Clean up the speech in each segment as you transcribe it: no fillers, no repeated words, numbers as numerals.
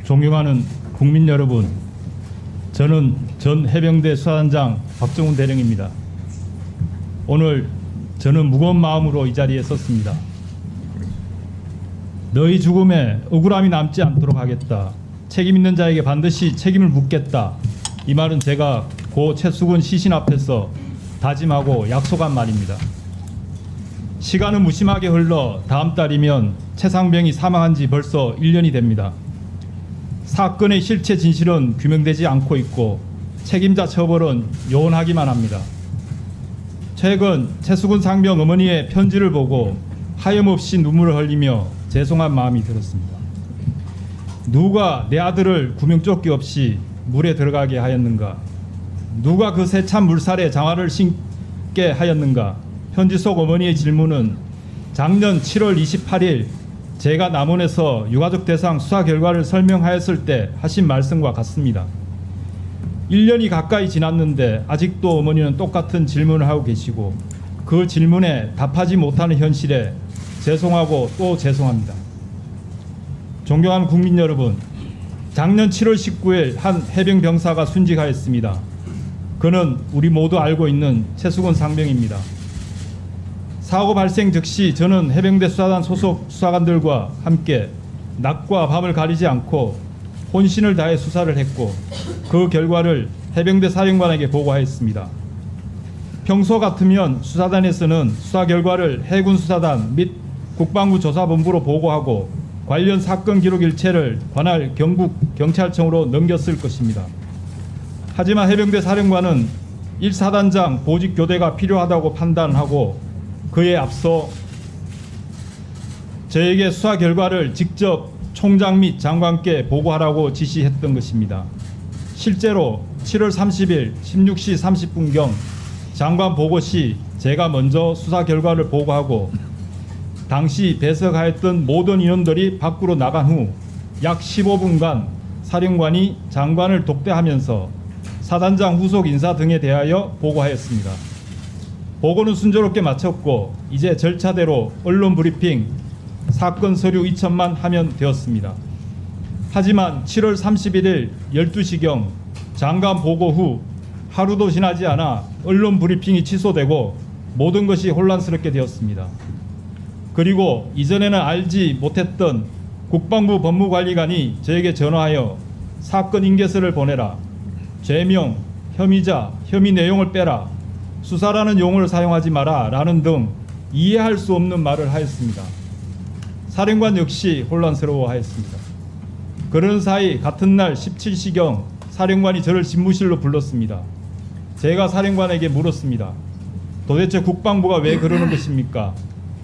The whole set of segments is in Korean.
존경하는 국민 여러분, 저는 전 해병대 수사단장 박정훈 대령입니다. 오늘 저는 무거운 마음으로 이 자리에 섰습니다. 너희 죽음에 억울함이 남지 않도록 하겠다. 책임 있는 자에게 반드시 책임을 묻겠다. 이 말은 제가 고 최수근 시신 앞에서 다짐하고 약속한 말입니다. 시간은 무심하게 흘러 다음 달이면 최상병이 사망한 지 벌써 1년이 됩니다. 사건의 실체 진실은 규명되지 않고 있고 책임자 처벌은 요원하기만 합니다. 최근 최수근 상병 어머니의 편지를 보고 하염없이 눈물을 흘리며 죄송한 마음이 들었습니다. 누가 내 아들을 구명조끼 없이 물에 들어가게 하였는가? 누가 그 세찬 물살에 장화를 신게 하였는가? 편지 속 어머니의 질문은 작년 7월 28일 제가 남원에서 유가족 대상 수사 결과를 설명하였을 때 하신 말씀과 같습니다. 1년이 가까이 지났는데 아직도 어머니는 똑같은 질문을 하고 계시고 그 질문에 답하지 못하는 현실에 죄송하고 또 죄송합니다. 존경하는 국민 여러분, 작년 7월 19일 한 해병 병사가 순직하였습니다. 그는 우리 모두 알고 있는 최수근 상병입니다. 사고 발생 즉시 저는 해병대 수사단 소속 수사관들과 함께 낮과 밤을 가리지 않고 혼신을 다해 수사를 했고 그 결과를 해병대 사령관에게 보고하였습니다. 평소 같으면 수사단에서는 수사 결과를 해군 수사단 및 국방부 조사본부로 보고하고 관련 사건 기록 일체를 관할 경북 경찰청으로 넘겼을 것입니다. 하지만 해병대 사령관은 1사단장 보직 교대가 필요하다고 판단하고 그에 앞서 저에게 수사 결과를 직접 총장 및 장관께 보고하라고 지시했던 것입니다. 실제로 7월 30일 16시 30분경 장관 보고 시 제가 먼저 수사 결과를 보고하고 당시 배석하였던 모든 인원들이 밖으로 나간 후 약 15분간 사령관이 장관을 독대하면서 사단장 후속 인사 등에 대하여 보고하였습니다. 보고는 순조롭게 마쳤고 이제 절차대로 언론 브리핑, 사건 서류 이첩만 하면 되었습니다. 하지만 7월 31일 12시경 장관 보고 후 하루도 지나지 않아 언론 브리핑이 취소되고 모든 것이 혼란스럽게 되었습니다. 그리고 이전에는 알지 못했던 국방부 법무관리관이 저에게 전화하여 사건 인계서를 보내라, 죄명, 혐의자, 혐의 내용을 빼라, 수사라는 용어를 사용하지 마라 라는 등 이해할 수 없는 말을 하였습니다. 사령관 역시 혼란스러워하였습니다. 그런 사이 같은 날 17시경 사령관이 저를 집무실로 불렀습니다. 제가 사령관에게 물었습니다. 도대체 국방부가 왜 그러는 것입니까?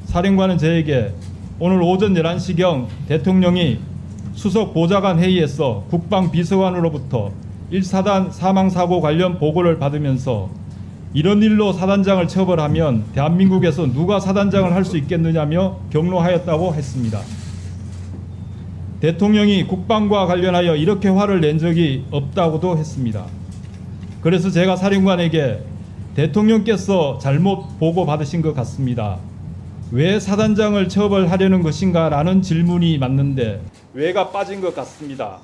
사령관은 저에게 오늘 오전 11시경 대통령이 수석 보좌관 회의에서 국방비서관으로부터 1사단 사망사고 관련 보고를 받으면서 이런 일로 사단장을 처벌하면 대한민국에서 누가 사단장을 할 수 있겠느냐며 경로하였다고 했습니다. 대통령이 국방과 관련하여 이렇게 화를 낸 적이 없다고도 했습니다. 그래서 제가 사령관에게 대통령께서 잘못 보고받으신 것 같습니다. 왜 사단장을 처벌하려는 것인가 라는 질문이 맞는데 왜가 빠진 것 같습니다.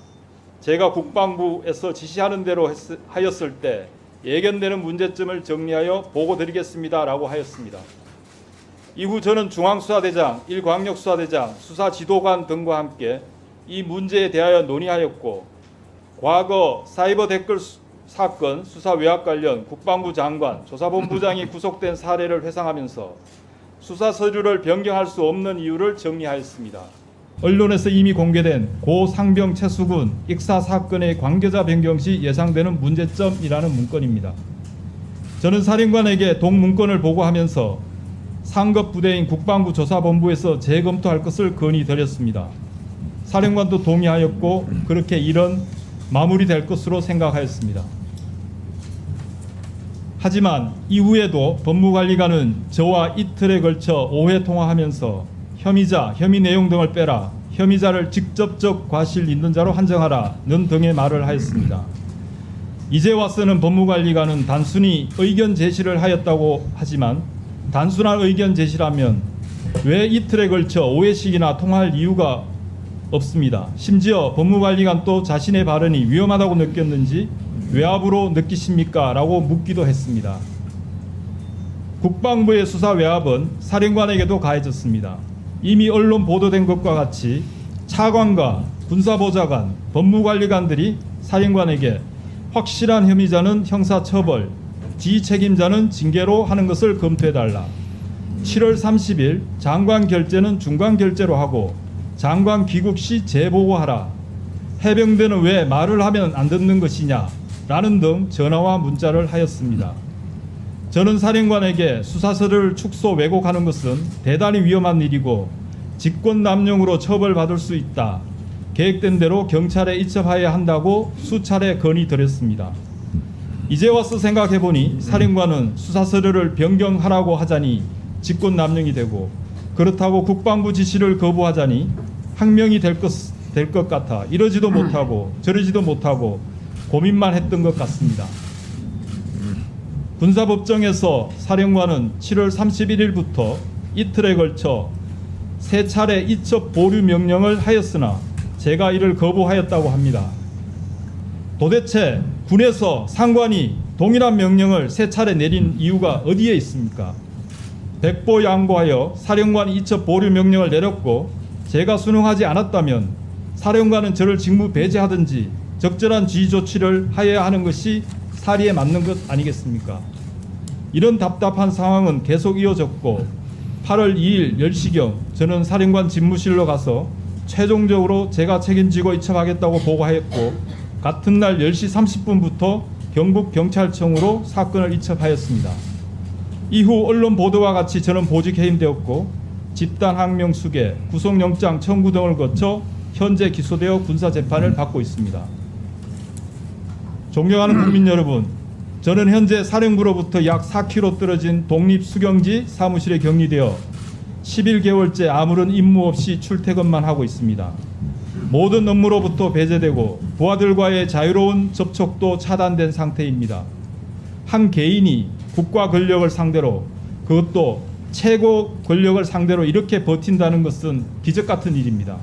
제가 국방부에서 지시하는 대로 하였을 때 예견되는 문제점을 정리하여 보고드리겠습니다 라고 하였습니다. 이후 저는 중앙수사대장, 1광역수사대장, 수사지도관 등과 함께 이 문제에 대하여 논의하였고 과거 사이버 댓글 사건 수사 외압 관련 국방부 장관, 조사본부장이 구속된 사례를 회상하면서 수사 서류를 변경할 수 없는 이유를 정리하였습니다. 언론에서 이미 공개된 고 상병 최수근 익사 사건의 관계자 변경 시 예상되는 문제점이라는 문건입니다. 저는 사령관에게 동문건을 보고하면서 상급 부대인 국방부 조사본부에서 재검토할 것을 건의드렸습니다. 사령관도 동의하였고 그렇게 일은 마무리될 것으로 생각하였습니다. 하지만 이후에도 법무관리관은 저와 이틀에 걸쳐 5회 통화하면서 혐의자, 혐의 내용 등을 빼라, 혐의자를 직접적 과실 있는 자로 한정하라는 등의 말을 하였습니다. 이제 와서는 법무관리관은 단순히 의견 제시를 하였다고 하지만 단순한 의견 제시라면 왜 이틀에 걸쳐 5회씩이나 통화할 이유가 없습니다. 심지어 법무관리관 또 자신의 발언이 위험하다고 느꼈는지 외압으로 느끼십니까? 라고 묻기도 했습니다. 국방부의 수사 외압은 사령관에게도 가해졌습니다. 이미 언론 보도된 것과 같이 차관과 군사보좌관, 법무관리관들이 사령관에게 확실한 혐의자는 형사처벌, 지책임자는 징계로 하는 것을 검토해달라. 7월 30일 장관 결재는 중관 결재로 하고 장관 귀국 시 재보고하라. 해병대는 왜 말을 하면 안 듣는 것이냐? 라는 등 전화와 문자를 하였습니다. 저는 사령관에게 수사서를 축소 왜곡하는 것은 대단히 위험한 일이고 직권남용으로 처벌받을 수 있다. 계획된 대로 경찰에 이첩하여야 한다고 수차례 건의드렸습니다. 이제 와서 생각해보니 사령관은 수사서류를 변경하라고 하자니 직권남용이 되고 그렇다고 국방부 지시를 거부하자니 항명이 될 것 같아 이러지도 못하고 저러지도 못하고 고민만 했던 것 같습니다. 군사법정에서 사령관은 7월 31일부터 이틀에 걸쳐 3차례 이첩 보류 명령을 하였으나 제가 이를 거부하였다고 합니다. 도대체 군에서 상관이 동일한 명령을 3차례 내린 이유가 어디에 있습니까? 백보양보하여 사령관이 이첩 보류 명령을 내렸고 제가 순응하지 않았다면 사령관은 저를 직무 배제하든지 적절한 지휘 조치를 하여야 하는 것이 사리에 맞는 것 아니겠습니까? 이런 답답한 상황은 계속 이어졌고 8월 2일 10시경 저는 사령관 집무실로 가서 최종적으로 제가 책임지고 이첩하겠다고 보고하였고 같은 날 10시 30분부터 경북경찰청으로 사건을 이첩하였습니다. 이후 언론 보도와 같이 저는 보직 해임되었고 집단항명 수계, 구속영장 청구 등을 거쳐 현재 기소되어 군사재판을 받고 있습니다. 존경하는 국민 여러분, 저는 현재 사령부로부터 약 4km 떨어진 독립수경지 사무실에 격리되어 11개월째 아무런 임무 없이 출퇴근만 하고 있습니다. 모든 업무로부터 배제되고 부하들과의 자유로운 접촉도 차단된 상태입니다. 한 개인이 국가 권력을 상대로, 그것도 최고 권력을 상대로 이렇게 버틴다는 것은 기적 같은 일입니다.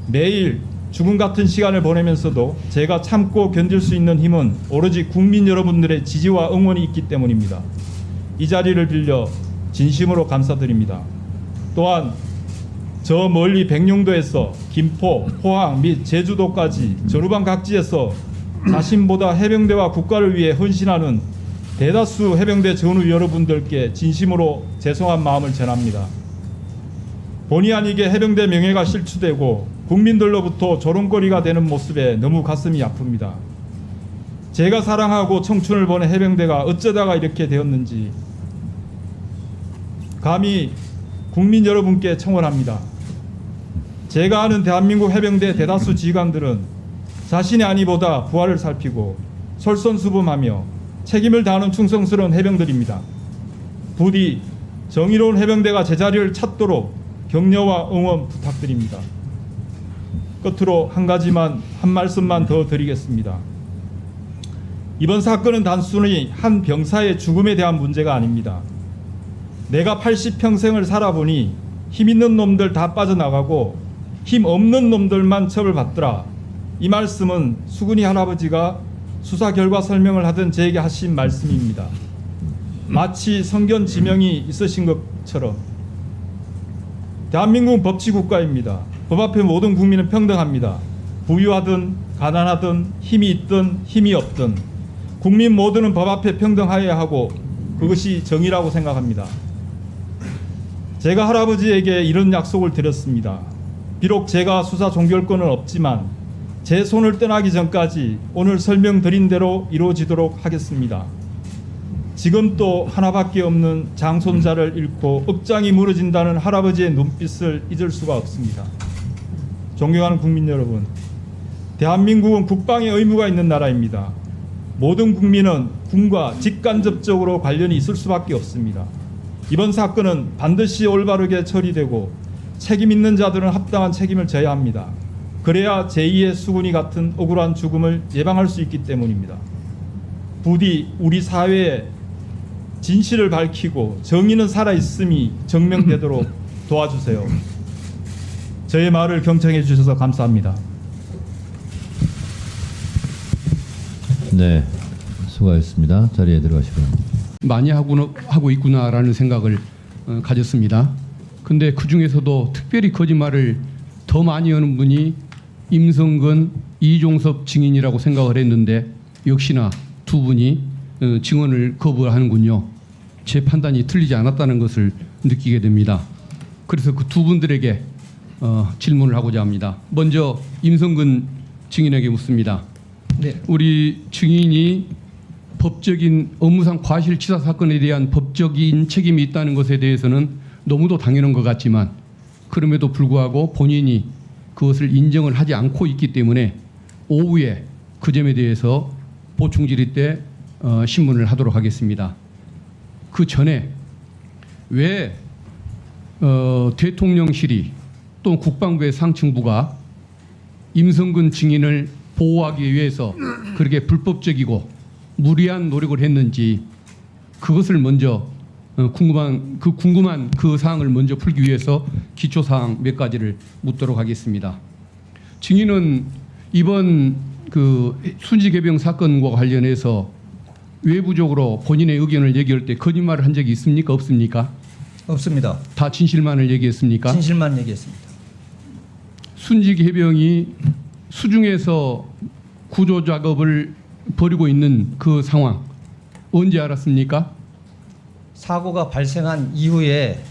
매일 죽음 같은 시간을 보내면서도 제가 참고 견딜 수 있는 힘은 오로지 국민 여러분들의 지지와 응원이 있기 때문입니다. 이 자리를 빌려 진심으로 감사드립니다. 또한 저 멀리 백령도에서 김포, 포항 및 제주도까지 전후방 각지에서 자신보다 해병대와 국가를 위해 헌신하는 대다수 해병대 전우 여러분들께 진심으로 죄송한 마음을 전합니다. 본의 아니게 해병대 명예가 실추되고 국민들로부터 조롱거리가 되는 모습에 너무 가슴이 아픕니다. 제가 사랑하고 청춘을 보낸 해병대가 어쩌다가 이렇게 되었는지 감히 국민 여러분께 청원합니다. 제가 아는 대한민국 해병대 대다수 지휘관들은 자신의 안위보다 부하를 살피고 솔선수범하며 책임을 다하는 충성스러운 해병들입니다. 부디 정의로운 해병대가 제자리를 찾도록 격려와 응원 부탁드립니다. 끝으로 한 말씀만 더 드리겠습니다. 이번 사건은 단순히 한 병사의 죽음에 대한 문제가 아닙니다. 내가 80평생을 살아보니 힘 있는 놈들 다 빠져나가고 힘 없는 놈들만 처벌받더라. 이 말씀은 수근이 할아버지가 수사 결과 설명을 하던 제게 하신 말씀입니다. 마치 성견 지명이 있으신 것처럼 대한민국은 법치국가입니다. 법 앞에 모든 국민은 평등합니다. 부유하든 가난하든 힘이 있든 힘이 없든 국민 모두는 법 앞에 평등하여야 하고 그것이 정의라고 생각합니다. 제가 할아버지에게 이런 약속을 드렸습니다. 비록 제가 수사 종결권은 없지만 제 손을 떠나기 전까지 오늘 설명드린 대로 이루어지도록 하겠습니다. 지금 또 하나밖에 없는 장손자를 잃고 억장이 무너진다는 할아버지의 눈빛을 잊을 수가 없습니다. 존경하는 국민 여러분, 대한민국은 국방의 의무가 있는 나라입니다. 모든 국민은 군과 직간접적으로 관련이 있을 수밖에 없습니다. 이번 사건은 반드시 올바르게 처리되고 책임 있는 자들은 합당한 책임을 져야 합니다. 그래야 제2의 수군이 같은 억울한 죽음을 예방할 수 있기 때문입니다. 부디 우리 사회에 진실을 밝히고 정의는 살아있음이 증명되도록 도와주세요. 저의 말을 경청해 주셔서 감사합니다. 네, 수고하셨습니다. 자리에 들어가시기 바랍니다. 많이 하고 있구나라는 생각을 가졌습니다. 근데 그 중에서도 특별히 거짓말을 더 많이 하는 분이 임성근, 이종섭 증인이라고 생각을 했는데 역시나 두 분이 증언을 거부하는군요. 제 판단이 틀리지 않았다는 것을 느끼게 됩니다. 그래서 그 두 분들에게 질문을 하고자 합니다. 먼저 임성근 증인에게 묻습니다. 네. 우리 증인이 법적인 업무상 과실치사 사건에 대한 법적인 책임이 있다는 것에 대해서는 너무도 당연한 것 같지만 그럼에도 불구하고 본인이 그것을 인정을 하지 않고 있기 때문에 오후에 그 점에 대해서 보충 질의 때 신문을 하도록 하겠습니다. 그 전에 왜 대통령실이 또 국방부의 상층부가 임성근 증인을 보호하기 위해서 그렇게 불법적이고 무리한 노력을 했는지 그것을 먼저 궁금한 그 사항을 먼저 풀기 위해서 기초 사항 몇 가지를 묻도록 하겠습니다. 증인은 이번 그 순직 해병 사건과 관련해서 외부적으로 본인의 의견을 얘기할 때 거짓말을 한 적이 있습니까? 없습니까? 없습니다. 다 진실만을 얘기했습니까? 진실만 얘기했습니다. 순직 해병이 수중에서 구조 작업을 벌이고 있는 그 상황 언제 알았습니까? 사고가 발생한 이후에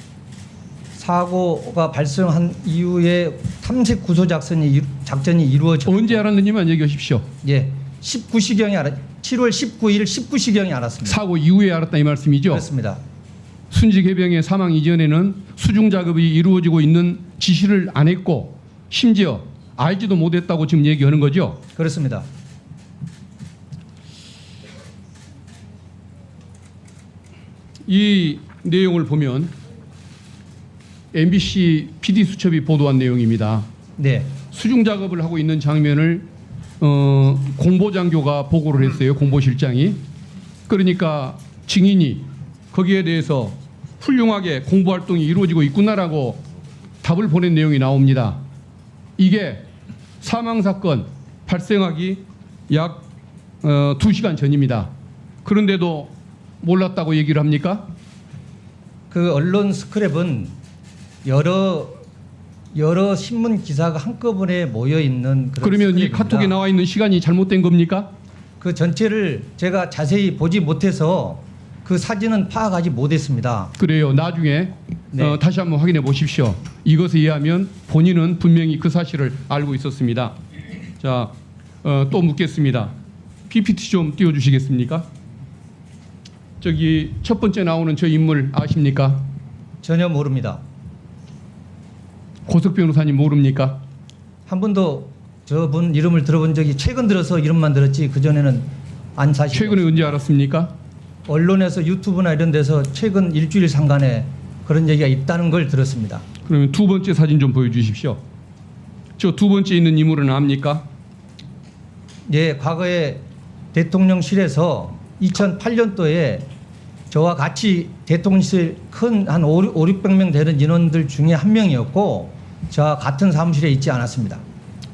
탐색 구조 작전이 이루어졌고 언제 알았는지만 얘기하십시오. 예, 7월 19일 19시경에 알았습니다. 사고 이후에 알았다 이 말씀이죠? 그렇습니다. 순직 해병의 사망 이전에는 수중 작업이 이루어지고 있는 지시를 안 했고 심지어 알지도 못했다고 지금 얘기하는 거죠? 그렇습니다. 이 내용을 보면 MBC PD 수첩이 보도한 내용입니다. 네, 수중 작업을 하고 있는 장면을 공보장교가 보고를 했어요. 공보실장이. 그러니까 증인이 거기에 대해서 훌륭하게 공보활동이 이루어지고 있구나라고 답을 보낸 내용이 나옵니다. 이게 사망사건 발생하기 약 2시간 전입니다. 그런데도 몰랐다고 얘기를 합니까? 그 언론 스크랩은 여러 신문 기사가 한꺼번에 모여 있는 그런 그러면 이 스크랩입니다. 카톡에 나와 있는 시간이 잘못된 겁니까? 그 전체를 제가 자세히 보지 못해서 그 사진은 파악하지 못했습니다. 그래요. 나중에 네. 다시 한번 확인해 보십시오. 이것에 의하면 본인은 분명히 그 사실을 알고 있었습니다. 자, 또 묻겠습니다. PPT 좀 띄워주시겠습니까? 저기 첫 번째 나오는 저 인물 아십니까? 전혀 모릅니다. 고석 변호사님 모릅니까? 한 번도 저분 이름을 들어본 적이 최근 들어서 이름만 들었지 그 전에는 안 사실. 최근에 언제 알았습니까? 언론에서 유튜브나 이런 데서 최근 일주일 상간에 그런 얘기가 있다는 걸 들었습니다. 그러면 두 번째 사진 좀 보여주십시오. 저 두 번째 있는 인물은 압니까? 예, 과거에 대통령실에서 2008년도에 저와 같이 대통령실 큰 한 500~600명 되는 인원들 중에 한 명이었고 저와 같은 사무실에 있지 않았습니다.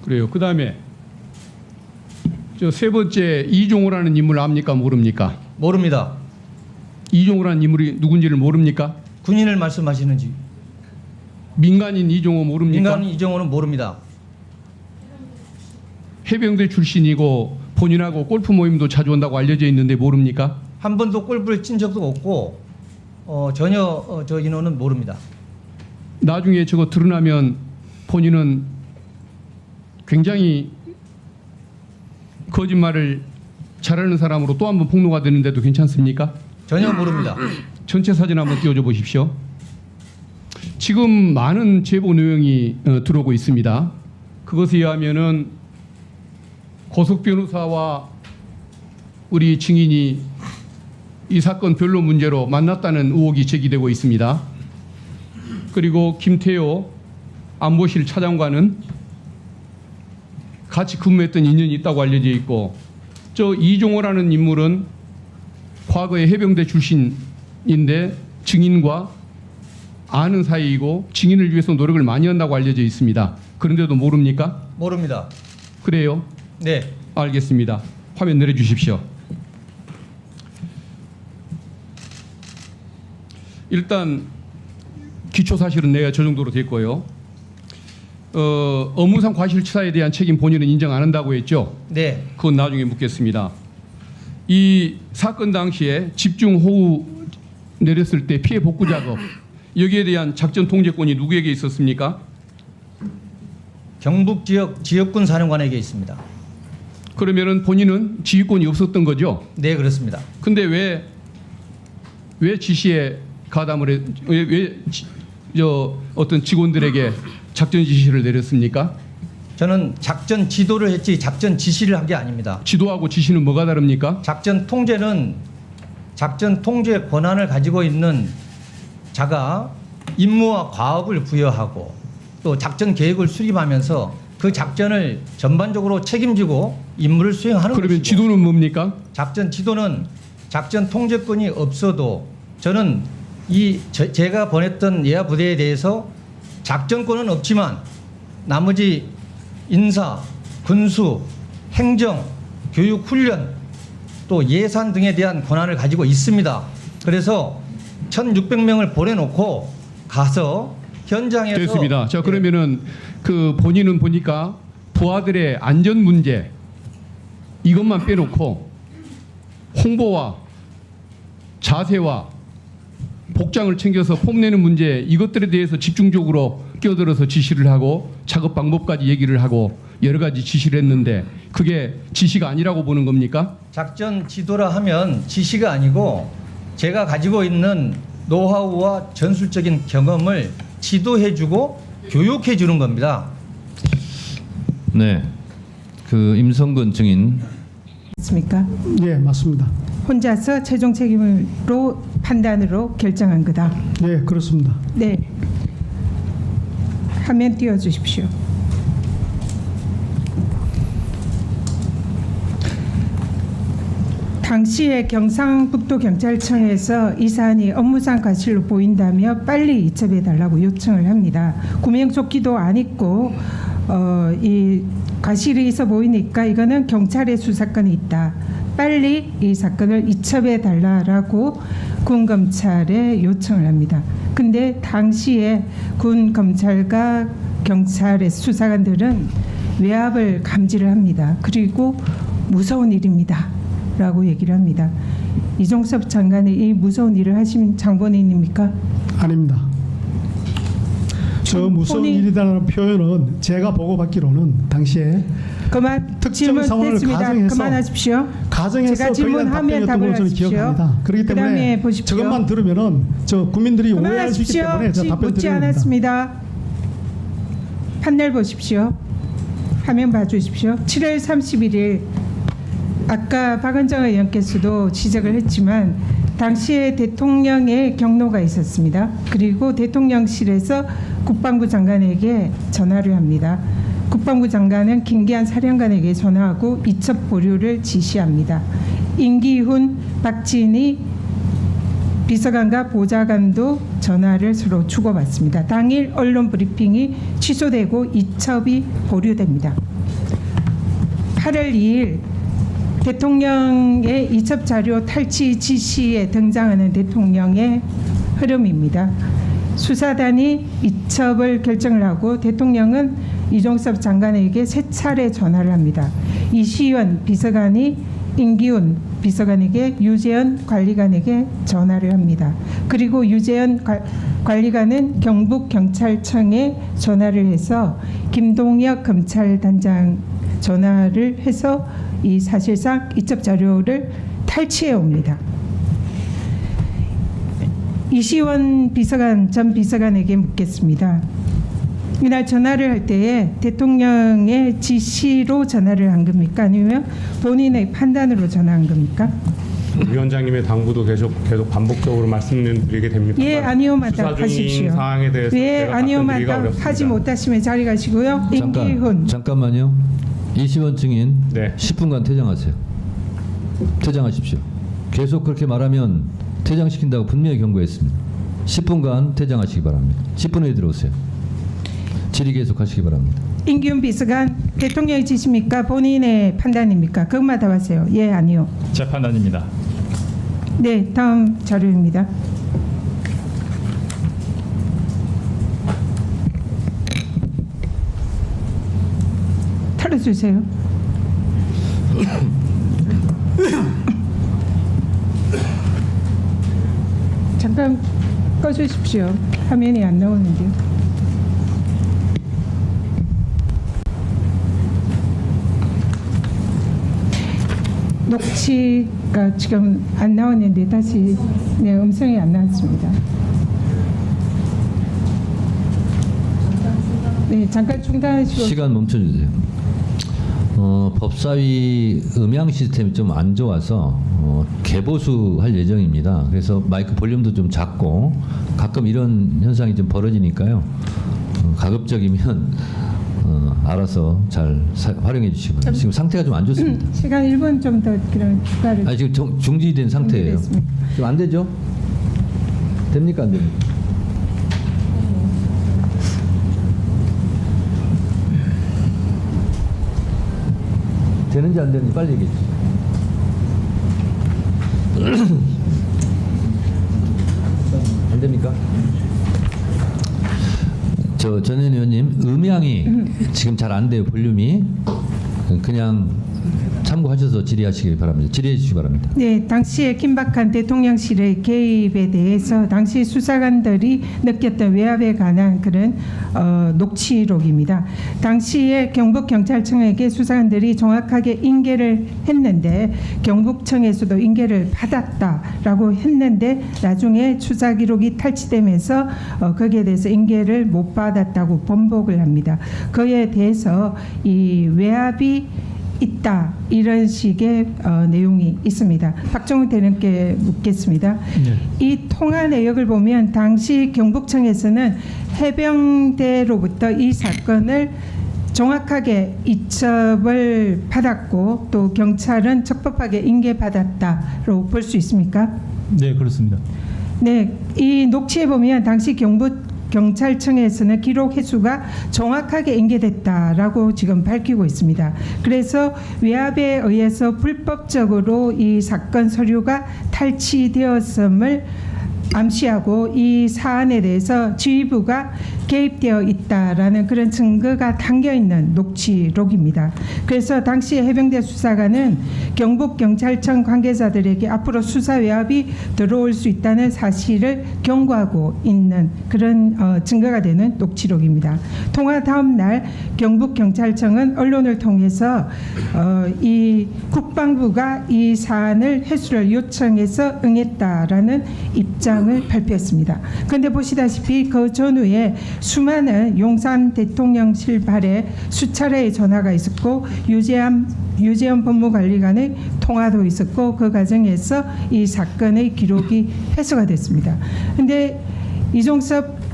그래요. 그 다음에 저 세 번째 이종호라는 인물 압니까? 모릅니까? 모릅니다. 이종호라는 인물이 누군지를 모릅니까? 군인을 말씀하시는지. 민간인 이종호 모릅니까? 민간인 이정호는 모릅니다. 해병대 출신이고 본인하고 골프 모임도 자주 온다고 알려져 있는데 모릅니까? 한 번도 골프를 친 적도 없고 전혀 저 인원은 모릅니다. 나중에 저거 드러나면 본인은 굉장히 거짓말을 잘하는 사람으로 또 한 번 폭로가 되는데도 괜찮습니까? 전혀 모릅니다. 전체 사진 한번 띄워줘 보십시오. 지금 많은 제보 내용이 들어오고 있습니다. 그것에 의하면은 고석 변호사와 우리 증인이 이 사건 변론 문제로 만났다는 의혹이 제기되고 있습니다. 그리고 김태호 안보실 차장과는 같이 근무했던 인연이 있다고 알려져 있고 저 이종호라는 인물은 과거에 해병대 출신인데 증인과 아는 사이이고 증인을 위해서 노력을 많이 한다고 알려져 있습니다. 그런데도 모릅니까? 모릅니다. 그래요? 네. 알겠습니다. 화면 내려주십시오. 일단 기초 사실은 내가 저 정도로 됐고요. 업무상 과실치사에 대한 책임 본인은 인정 안 한다고 했죠? 네. 그건 나중에 묻겠습니다. 이 사건 당시에 집중호우 내렸을 때 피해 복구 작업 여기에 대한 작전 통제권이 누구에게 있었습니까? 경북 지역 지역군 사령관에게 있습니다. 그러면은 본인은 지휘권이 없었던 거죠? 네, 그렇습니다. 근데 왜 지시에 가담을 어떤 직원들에게 작전 지시를 내렸습니까? 저는 작전 지도를 했지 작전 지시를 한 게 아닙니다. 지도하고 지시는 뭐가 다릅니까? 작전 통제는 작전 통제 권한을 가지고 있는 자가 임무와 과업을 부여하고 또 작전 계획을 수립하면서 그 작전을 전반적으로 책임지고 임무를 수행하는 그러면 것이고 지도는 뭡니까? 작전 지도는 작전 통제권이 없어도 저는 제가 보냈던 예하 부대에 대해서 작전권은 없지만 나머지 인사, 군수, 행정, 교육, 훈련 또 예산 등에 대한 권한을 가지고 있습니다. 그래서 1,600명을 보내놓고 가서 현장에서 됐습니다. 자, 예, 그러면은 그 본인은 보니까 부하들의 안전 문제 이것만 빼놓고 홍보와 자세와 복장을 챙겨서 폼내는 문제 이것들에 대해서 집중적으로 끼어들어서 지시를 하고 작업 방법까지 얘기를 하고 여러 가지 지시를 했는데 그게 지시가 아니라고 보는 겁니까? 작전 지도라 하면 지시가 아니고 제가 가지고 있는 노하우와 전술적인 경험을 지도해주고 교육해주는 겁니다. 네. 그 임성근 증인. 맞습니까? 네, 맞습니다. 혼자서 최종 책임으로 판단으로 결정한 거다. 네, 그렇습니다. 네. 화면 띄워주십시오. 당시에 경상북도 경찰청에서 이 사안이 업무상 과실로 보인다며 빨리 이첩해달라고 요청을 합니다. 구명조끼도 안 입고 이 과실이 있어 보이니까 이거는 경찰의 수사권이 있다. 빨리 이 사건을 이첩해달라고 군 검찰에 요청을 합니다. 근데 당시에 군 검찰과 경찰의 수사관들은 외압을 감지를 합니다. 그리고 무서운 일입니다. 라고 얘기를 합니다. 이종섭 장관이 이 무서운 일을 하신 장본인입니까? 아닙니다. 저 무서운 일이라는 표현은 제가 보고받기로는 당시에 그만 특정 질문 상황을 됐습니다. 가정해서 그만하십시오. 가정에서 제가 질문하면 답변이었던 답을 걸로 저는 하십시오. 기억합니다. 그렇기 때문에 그다음에 보십시오. 저것만 들으면은 저 국민들이 오해할 수 있기 그만하십시오. 때문에 제가 답변 묻지 드립니다. 않았습니다. 판넬 보십시오. 화면 봐주십시오. 7월 31일 아까 박은정 의원께서도 지적을 했지만 당시에 대통령의 경로가 있었습니다. 그리고 대통령실에서 국방부 장관에게 전화를 합니다. 국방부 장관은 김기한 사령관에게 전화하고 이첩 보류를 지시합니다. 임기훈, 박진희 비서관과 보좌관도 전화를 서로 주고받습니다. 당일 언론 브리핑이 취소되고 이첩이 보류됩니다. 8월 2일 대통령의 이첩 자료 탈취 지시에 등장하는 대통령의 흐름입니다. 수사단이 이첩을 결정을 하고 대통령은 이종섭 장관에게 세 차례 전화를 합니다. 이시원 비서관이 임기훈 비서관에게 유재현 관리관에게 전화를 합니다. 그리고 유재현 관리관은 경북경찰청에 전화를 해서 김동혁 검찰단장 전화를 해서 이 사실상 이첩 자료를 탈취해 옵니다. 이시원 비서관 전 비서관에게 묻겠습니다. 이날 전화를 할 때에 대통령의 지시로 전화를 한 겁니까? 아니면 본인의 판단으로 전화한 겁니까? 위원장님의 당부도 계속 반복적으로 말씀드리게 됩니다. 예, 아니오만 수사 중인 답하십시오. 사항에 대해서 예, 제가 아니오만 답변드리기가 어렵습니다. 하지 못하시면 자리 가시고요. 임기훈. 잠깐만요. 이시원 증인 네. 10분간 퇴장하세요. 퇴장하십시오. 계속 그렇게 말하면 퇴장시킨다고 분명히 경고했습니다. 10분간 퇴장하시기 바랍니다. 10분 후에 들어오세요. 질의 계속하시기 바랍니다. 임기훈 비서관, 대통령의 지시입니까? 본인의 판단입니까? 그것만 답하세요. 예, 아니요. 제 판단입니다. 네, 다음 자료입니다. 털어주세요. 잠깐 꺼주십시오. 화면이 안 나오는데요. 녹취가 지금 안 나왔는데 다시 음성이 안 나왔습니다. 네, 잠깐 중단하시고. 시간 멈춰주세요. 법사위 음향 시스템이 좀 안 좋아서 개보수할 예정입니다. 그래서 마이크 볼륨도 좀 작고 가끔 이런 현상이 좀 벌어지니까요. 가급적이면 알아서 잘 활용해 주시고요. 지금 상태가 좀 안 좋습니다. 시간 1분 좀 더 그런 추가를. 아니, 지금 중지된 상태예요. 중지됐습니다. 지금 안 되죠? 됩니까 안 됩니까? 되는지 안 되는지 빨리 얘기해 주세요. 안 됩니까? 전 의원님 음향이 지금 잘 안 돼요. 볼륨이. 그냥 참고하셔서 질의하시기 바랍니다. 질의해 주시기 바랍니다. 네, 당시에 긴박한 대통령실의 개입에 대해서 당시 수사관들이 느꼈던 외압에 관한 그런 녹취록입니다. 당시에 경북경찰청에게 수사관들이 정확하게 인계를 했는데 경북청에서도 인계를 받았다라고 했는데 나중에 수사 기록이 탈취되면서 거기에 대해서 인계를 못 받았다고 번복을 합니다. 그에 대해서 이 외압이 있다 이런 식의 내용이 있습니다. 박정훈 대변인께 묻겠습니다. 이 통화 내역을 보면 당시 경북청에서는 해병대로부터 이 사건을 정확하게 이첩을 받았고 또 경찰은 적법하게 인계받았다로 볼 수 있습니까? 네, 그렇습니다. 네, 이 녹취에 보면 당시 경찰청에서는 기록 횟수가 정확하게 인계됐다라고 지금 밝히고 있습니다. 그래서 외압에 의해서 불법적으로 이 사건 서류가 탈취되었음을 암시하고 이 사안에 대해서 지휘부가 개입되어 있다라는 그런 증거가 담겨 있는 녹취록입니다. 그래서 당시 해병대 수사관은 경북경찰청 관계자들에게 앞으로 수사 외압이 들어올 수 있다는 사실을 경고하고 있는 그런 증거가 되는 녹취록입니다. 통화 다음 날 경북경찰청은 언론을 통해서 이 국방부가 이 사안을 회수를 요청해서 응했다라는 입장을 발표했습니다. 그런데 보시다시피 그 전후에 수많은 용산 대통령실 발에 수차례의 전화가 있었고 유재현 법무관리관의 통화도 있었고 그 과정에서 이 사건의 기록이 회수가 됐습니다. 그런데 이종섭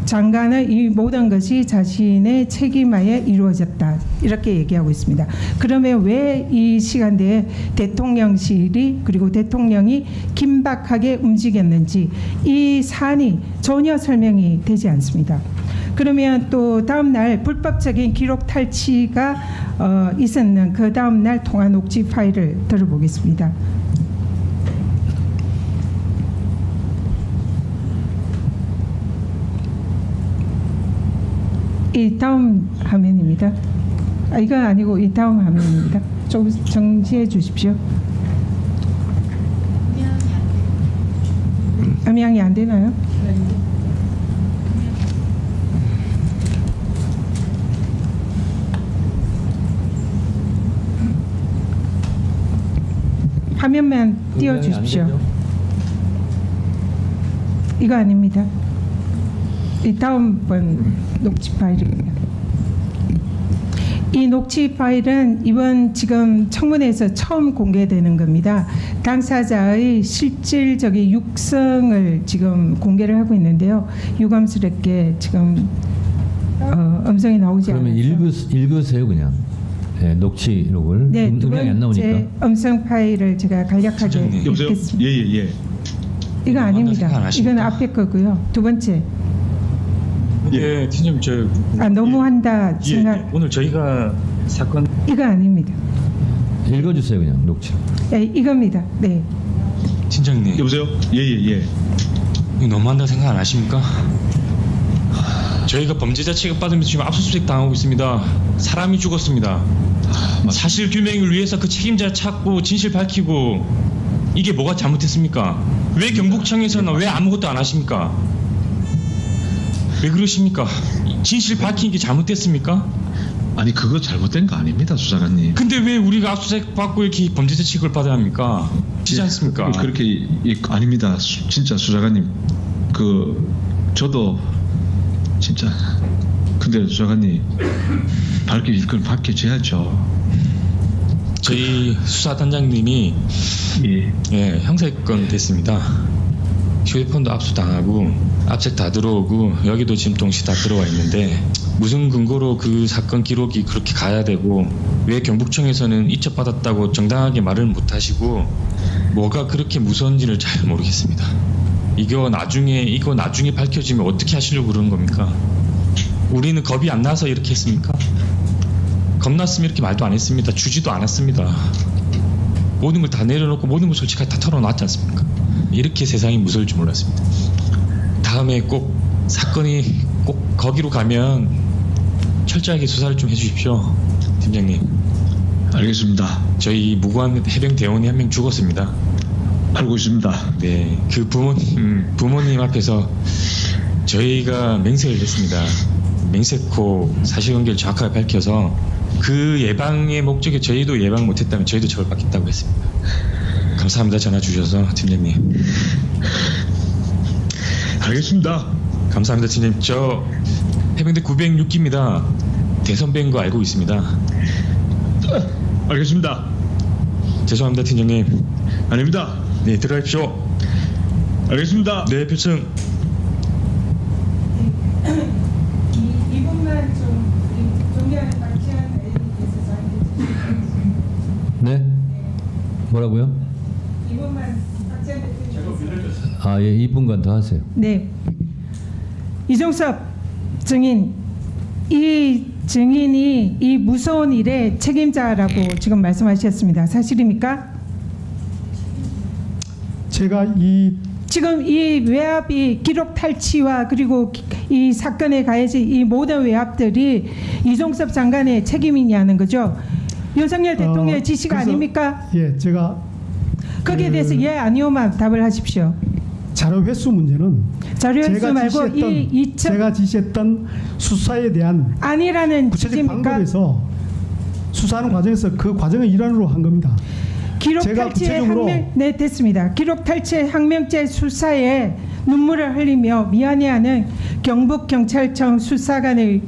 장관은 이 모든 것이 자신의 책임하에 이루어졌다 이렇게 얘기하고 있습니다. 그러면 왜 이 시간대에 대통령실이 그리고 대통령이 긴박하게 움직였는지 이 사안이 전혀 설명이 되지 않습니다. 그러면 또 다음 날 불법적인 기록 탈취가 있었는 그 다음 날 통화 녹취 파일을 들어보겠습니다. 이 다음 화면입니다. 이건 아니고 이 다음 화면입니다. 좀 정지해 주십시오. 음향이 안 되나요? 화면만 띄워 주십시오. 이거 아닙니다. 이 다음번 녹취 파일입니다. 이 녹취 파일은 이번 지금 청문회에서 처음 공개되는 겁니다. 당사자의 실질적인 육성을 지금 공개를 하고 있는데요. 유감스럽게 지금 음성이 나오지 않아서. 그러면 읽으세요 그냥. 네, 녹취록을. 네, 두 음향이 안 나오니까. 번째 음성 파일을 제가 간략하게 여보세요? 읽겠습니다. 예예예. 이거 생각 아닙니다. 안 하십니까? 이건 앞에 거고요. 두 번째. 예, 팀장님 너무한다 생각. 오늘 저희가 사건 이거 아닙니다. 읽어주세요 그냥 녹취. 예, 이겁니다. 네. 팀장님 여보세요? 예예예. 이거 너무한다 생각 안 하십니까? 저희가 범죄자 취급받으면서 지금 압수수색 당하고 있습니다. 사람이 죽었습니다. 사실 규명을 위해서 그 책임자 찾고 진실 밝히고 이게 뭐가 잘못했습니까? 왜 경북청에서는 왜 아무것도 안 하십니까? 왜 그러십니까? 진실 밝힌 게 잘못됐습니까? 아니 그거 잘못된 거 아닙니다, 수사관님. 근데 왜 우리가 압수수색 받고 이렇게 범죄자 취급을 받아야 합니까? 지지 않습니까? 그렇게 아닙니다, 진짜 수사관님. 저도 진짜. 근데 수사관님 그건 밝혀져야죠. 저희 수사단장님이 예. 형사입건 됐습니다. 휴대폰도 압수당하고 압색 다 들어오고 여기도 지금 동시 다 들어와 있는데 무슨 근거로 그 사건 기록이 그렇게 가야 되고 왜 경북청에서는 이첩받았다고 정당하게 말을 못하시고 뭐가 그렇게 무서운지를 잘 모르겠습니다. 이거 나중에 밝혀지면 어떻게 하시려고 그러는 겁니까? 우리는 겁이 안 나서 이렇게 했습니까? 겁났으면 이렇게 말도 안 했습니다. 주지도 않았습니다. 모든 걸 다 내려놓고 모든 걸 솔직하게 다 털어놨지 않습니까? 이렇게 세상이 무서울 줄 몰랐습니다. 다음에 꼭 사건이 꼭 거기로 가면 철저하게 수사를 좀 해주십시오, 팀장님. 알겠습니다. 저희 무고한 해병 대원이 한 명 죽었습니다. 알고 있습니다. 네, 그 부모님 앞에서 저희가 맹세를 했습니다. 맹세코 사실관계를 정확하게 밝혀서 그 예방의 목적에 저희도 예방 못했다면 저희도 처벌받겠다고 했습니다. 감사합니다. 전화 주셔서 팀장님. 알겠습니다. 감사합니다, 팀장님. 저 해병대 906기입니다. 대선배인 거 알고 있습니다. 알겠습니다. 죄송합니다, 팀장님. 아닙니다. 네, 들어가십시오. 알겠습니다. 네, 표층. 이분만 좀 존경하는 박지원 의원님께서 저한테 네? 뭐라고요? 이분만 박지원 대표님께서. 아, 예, 2분간 더 하세요. 네. 이종섭 증인, 이 증인이 이 무서운 일의 책임자라고 지금 말씀하셨습니다. 사실입니까? 제가 지금 이 외압이 기록 탈취와 그리고 이 사건에 가해진 이 모든 외압들이 이종섭 장관의 책임이냐는 거죠. 윤석열 대통령의 지시가 그래서, 아닙니까? 예, 제가 거기에 대해서 예 아니오만 답을 하십시오. 자료 횟수 문제는 자료 횟수 말고 이 제가 지시했던 수사에 대한 아니라는 구체적 취지입니까? 방법에서 수사하는 과정에서 그 과정의 일환으로 한 겁니다. 기록 제가 탈취의 구체적으로 네 됐습니다. 기록 탈취의 항명죄 수사에 눈물을 흘리며 미안해하는 경북경찰청 수사관의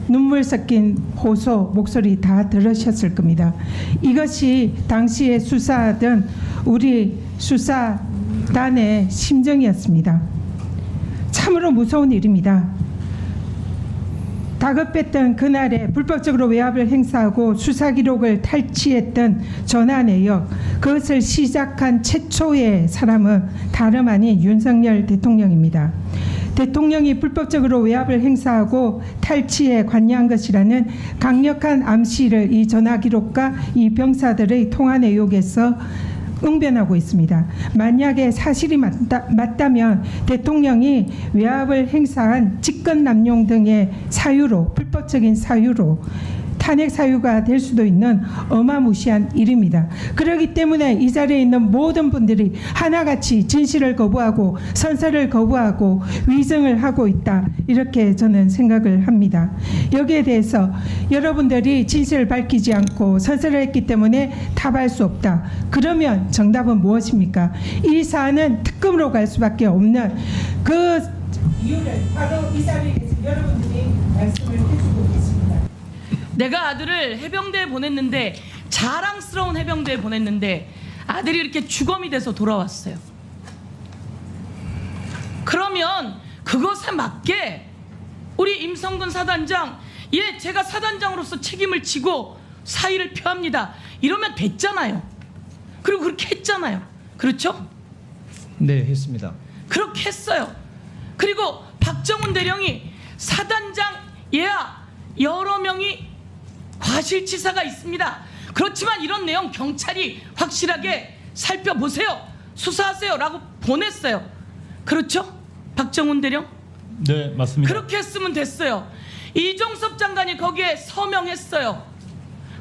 눈물 섞인 호소 목소리 다 들으셨을 겁니다. 이것이 당시에 수사하던 우리 수사단의 심정이었습니다. 참으로 무서운 일입니다. 다급했던 그날에 불법적으로 외압을 행사하고 수사 기록을 탈취했던 전화 내역, 그것을 시작한 최초의 사람은 다름 아닌 윤석열 대통령입니다. 대통령이 불법적으로 외압을 행사하고 탈취에 관여한 것이라는 강력한 암시를 이 전화 기록과 이 병사들의 통화 내용에서 응변하고 있습니다. 만약에 사실이 맞다면 대통령이 외압을 행사한 직권남용 등의 사유로, 불법적인 사유로 탄핵 사유가 될 수도 있는 어마무시한 일입니다. 그렇기 때문에 이 자리에 있는 모든 분들이 하나같이 진실을 거부하고 선서를 거부하고 위증을 하고 있다, 이렇게 저는 생각을 합니다. 여기에 대해서 여러분들이 진실을 밝히지 않고 선서를 했기 때문에 답할 수 없다. 그러면 정답은 무엇입니까? 이 사안은 특검으로 갈 수밖에 없는 그 이유를 바로 이 자리에서 여러분들이 말씀을 해주고 계십니다. 내가 아들을 해병대에 보냈는데, 자랑스러운 해병대에 보냈는데 아들이 이렇게 주검이 돼서 돌아왔어요. 그러면 그것에 맞게 우리 임성근 사단장, 예, 제가 사단장으로서 책임을 지고 사의를 표합니다, 이러면 됐잖아요. 그리고 그렇게 했잖아요. 그렇죠? 네, 했습니다. 그렇게 했어요. 그리고 박정훈 대령이 사단장 예하 여러 명이 과실치사가 있습니다. 그렇지만 이런 내용 경찰이 확실하게 살펴보세요. 수사하세요 라고 보냈어요. 그렇죠? 박정훈 대령? 네, 맞습니다. 그렇게 했으면 됐어요. 이종섭 장관이 거기에 서명했어요.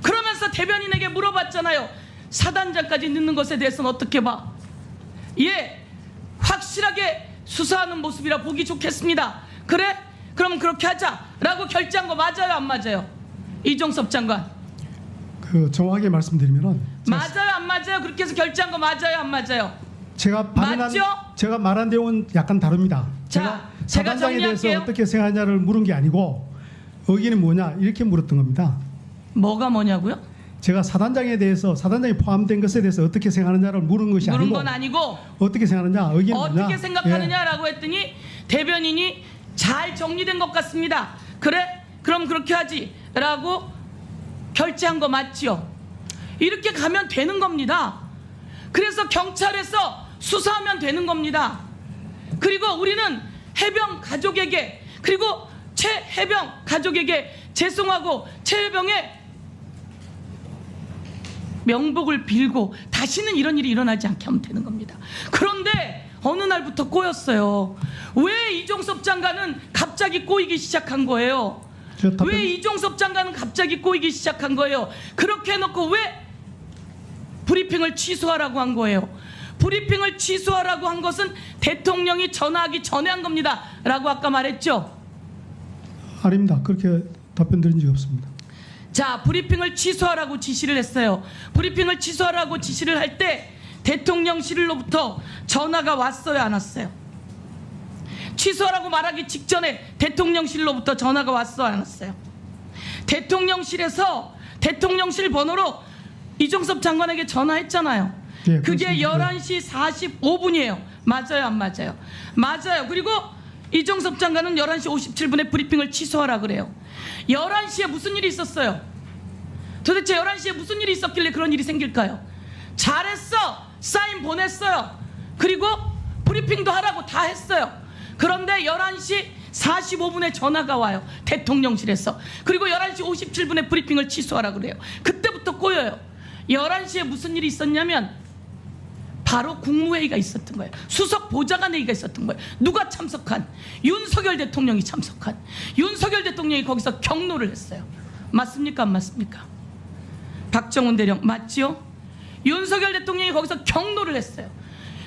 그러면서 대변인에게 물어봤잖아요. 사단장까지 넣는 것에 대해서는 어떻게 봐? 예, 확실하게 수사하는 모습이라 보기 좋겠습니다. 그래? 그럼 그렇게 하자라고 결정한 거 맞아요, 안 맞아요? 이종섭 장관. 그 정확하게 말씀드리면은 맞아요, 안 맞아요? 그렇게 해서 결정한 거 맞아요, 안 맞아요? 제가 발언한 맞죠? 제가 말한 내용은 약간 다릅니다. 자, 제가 사단장에 대해서 정리할게요. 어떻게 생각하냐를 물은 게 아니고 의견이 뭐냐 이렇게 물었던 겁니다. 뭐가 뭐냐고요? 제가 사단장에 대해서 사단장이 포함된 것에 대해서 어떻게 생각하느냐를 물은 것이 물은 아니고 건 아니고 어떻게 생각하느냐 의견이 뭐냐. 어떻게 생각하느냐라고 했더니 대변인이 잘 정리된 것 같습니다. 그래? 그럼 그렇게 하지라고 결제한 거 맞지요? 이렇게 가면 되는 겁니다. 그래서 경찰에서 수사하면 되는 겁니다. 그리고 우리는 해병 가족에게 그리고 최 해병 가족에게 죄송하고 최 해병의 명복을 빌고 다시는 이런 일이 일어나지 않게 하면 되는 겁니다. 그런데 어느 날부터 꼬였어요. 왜 이종섭 장관은 갑자기 꼬이기 시작한 거예요? 왜 이종섭 장관은 갑자기 꼬이기 시작한 거예요? 그렇게 해놓고 왜 브리핑을 취소하라고 한 거예요? 브리핑을 취소하라고 한 것은 대통령이 전화하기 전에 한 겁니다 라고 아까 말했죠? 아닙니다. 그렇게 답변 드린 적이 없습니다. 자, 브리핑을 취소하라고 지시를 했어요. 브리핑을 취소하라고 지시를 할 때 대통령실로부터 전화가 왔어요, 안 왔어요? 취소하라고 말하기 직전에 대통령실로부터 전화가 왔어요, 안 왔어요? 대통령실에서 대통령실 번호로 이종섭 장관에게 전화했잖아요. 예, 그게 그렇습니다. 11시 45분이에요. 맞아요, 안 맞아요? 맞아요. 그리고 이종섭 장관은 11시 57분에 브리핑을 취소하라 그래요. 11시에 무슨 일이 있었어요? 도대체 11시에 무슨 일이 있었길래 그런 일이 생길까요? 잘했어. 사인 보냈어요. 그리고 브리핑도 하라고 다 했어요. 그런데 11시 45분에 전화가 와요. 대통령실에서. 그리고 11시 57분에 브리핑을 취소하라 그래요. 그때부터 꼬여요. 11시에 무슨 일이 있었냐면 바로 국무회의가 있었던 거예요. 수석 보좌관 회의가 있었던 거예요. 누가 참석한? 윤석열 대통령이 참석한. 윤석열 대통령이 거기서 경로를 했어요. 맞습니까? 안 맞습니까? 박정훈 대령 맞지요? 윤석열 대통령이 거기서 경로를 했어요.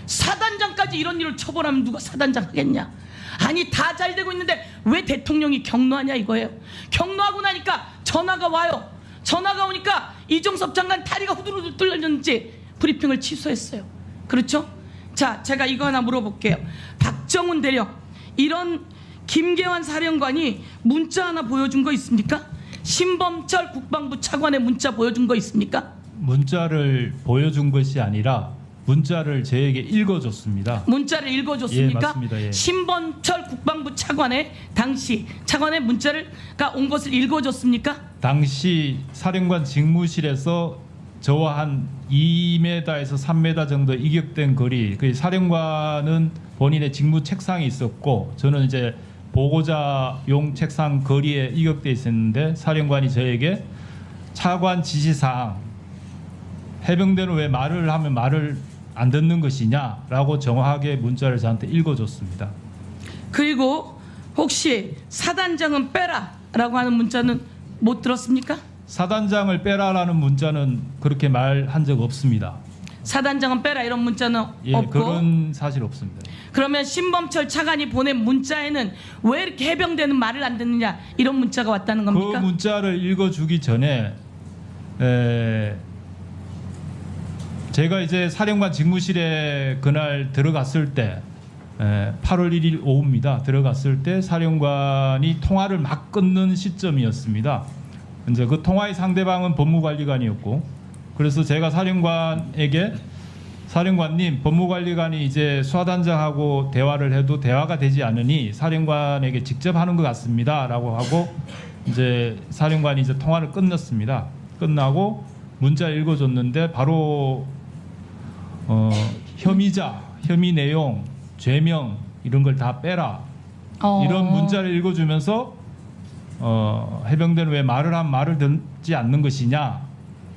사단장까지 이런 일을 처벌하면 누가 사단장 하겠냐? 아니 다 잘 되고 있는데 왜 대통령이 경로하냐 이거예요. 경로하고 나니까 전화가 와요. 전화가 오니까 이종섭 장관 다리가 후두루두 뚫렸는지 브리핑을 취소했어요. 그렇죠? 자, 제가 이거 하나 물어볼게요. 박정훈 대령, 이런 김계환 사령관이 문자 하나 보여준 거 있습니까? 신범철 국방부 차관의 문자 보여준 거 있습니까? 문자를 보여준 것이 아니라 문자를 저에게 읽어줬습니다. 문자를 읽어줬습니까? 예, 맞습니다. 예. 신범철 국방부 차관의 당시 차관의 문자가 온 것을 읽어줬습니까? 당시 사령관 직무실에서 저와 한 2m에서 3m 정도 이격된 거리, 그 사령관은 본인의 직무 책상이 있었고 저는 이제 보고자용 책상 거리에 이격돼 있었는데 사령관이 저에게 차관 지시사항 해병대는 왜 말을 하면 말을 안 듣는 것이냐라고 정확하게 문자를 저한테 읽어줬습니다. 그리고 혹시 사단장은 빼라라고 하는 문자는 못 들었습니까? 사단장을 빼라라는 문자는 그렇게 말한 적 없습니다. 사단장은 빼라 이런 문자는 예, 없고. 그런 사실 없습니다. 그러면 신범철 차관이 보낸 문자에는 왜 이렇게 해병대는 말을 안 듣느냐 이런 문자가 왔다는 겁니까? 그 문자를 읽어주기 전에 제가 이제 사령관 직무실에 그날 들어갔을 때 8월 1일 오후입니다. 들어갔을 때 사령관이 통화를 막 끊는 시점이었습니다. 이제 그 통화의 상대방은 법무관리관이었고, 그래서 제가 사령관에게 사령관님, 법무관리관이 이제 수사단장하고 대화를 해도 대화가 되지 않으니 사령관에게 직접 하는 것 같습니다라고 하고 이제 사령관이 이제 통화를 끝냈습니다. 끝나고 문자 읽어줬는데 바로 혐의 내용, 죄명 이런 걸 다 빼라. 이런 문자를 읽어주면서 해병대는 왜 말을 하면 말을 듣지 않는 것이냐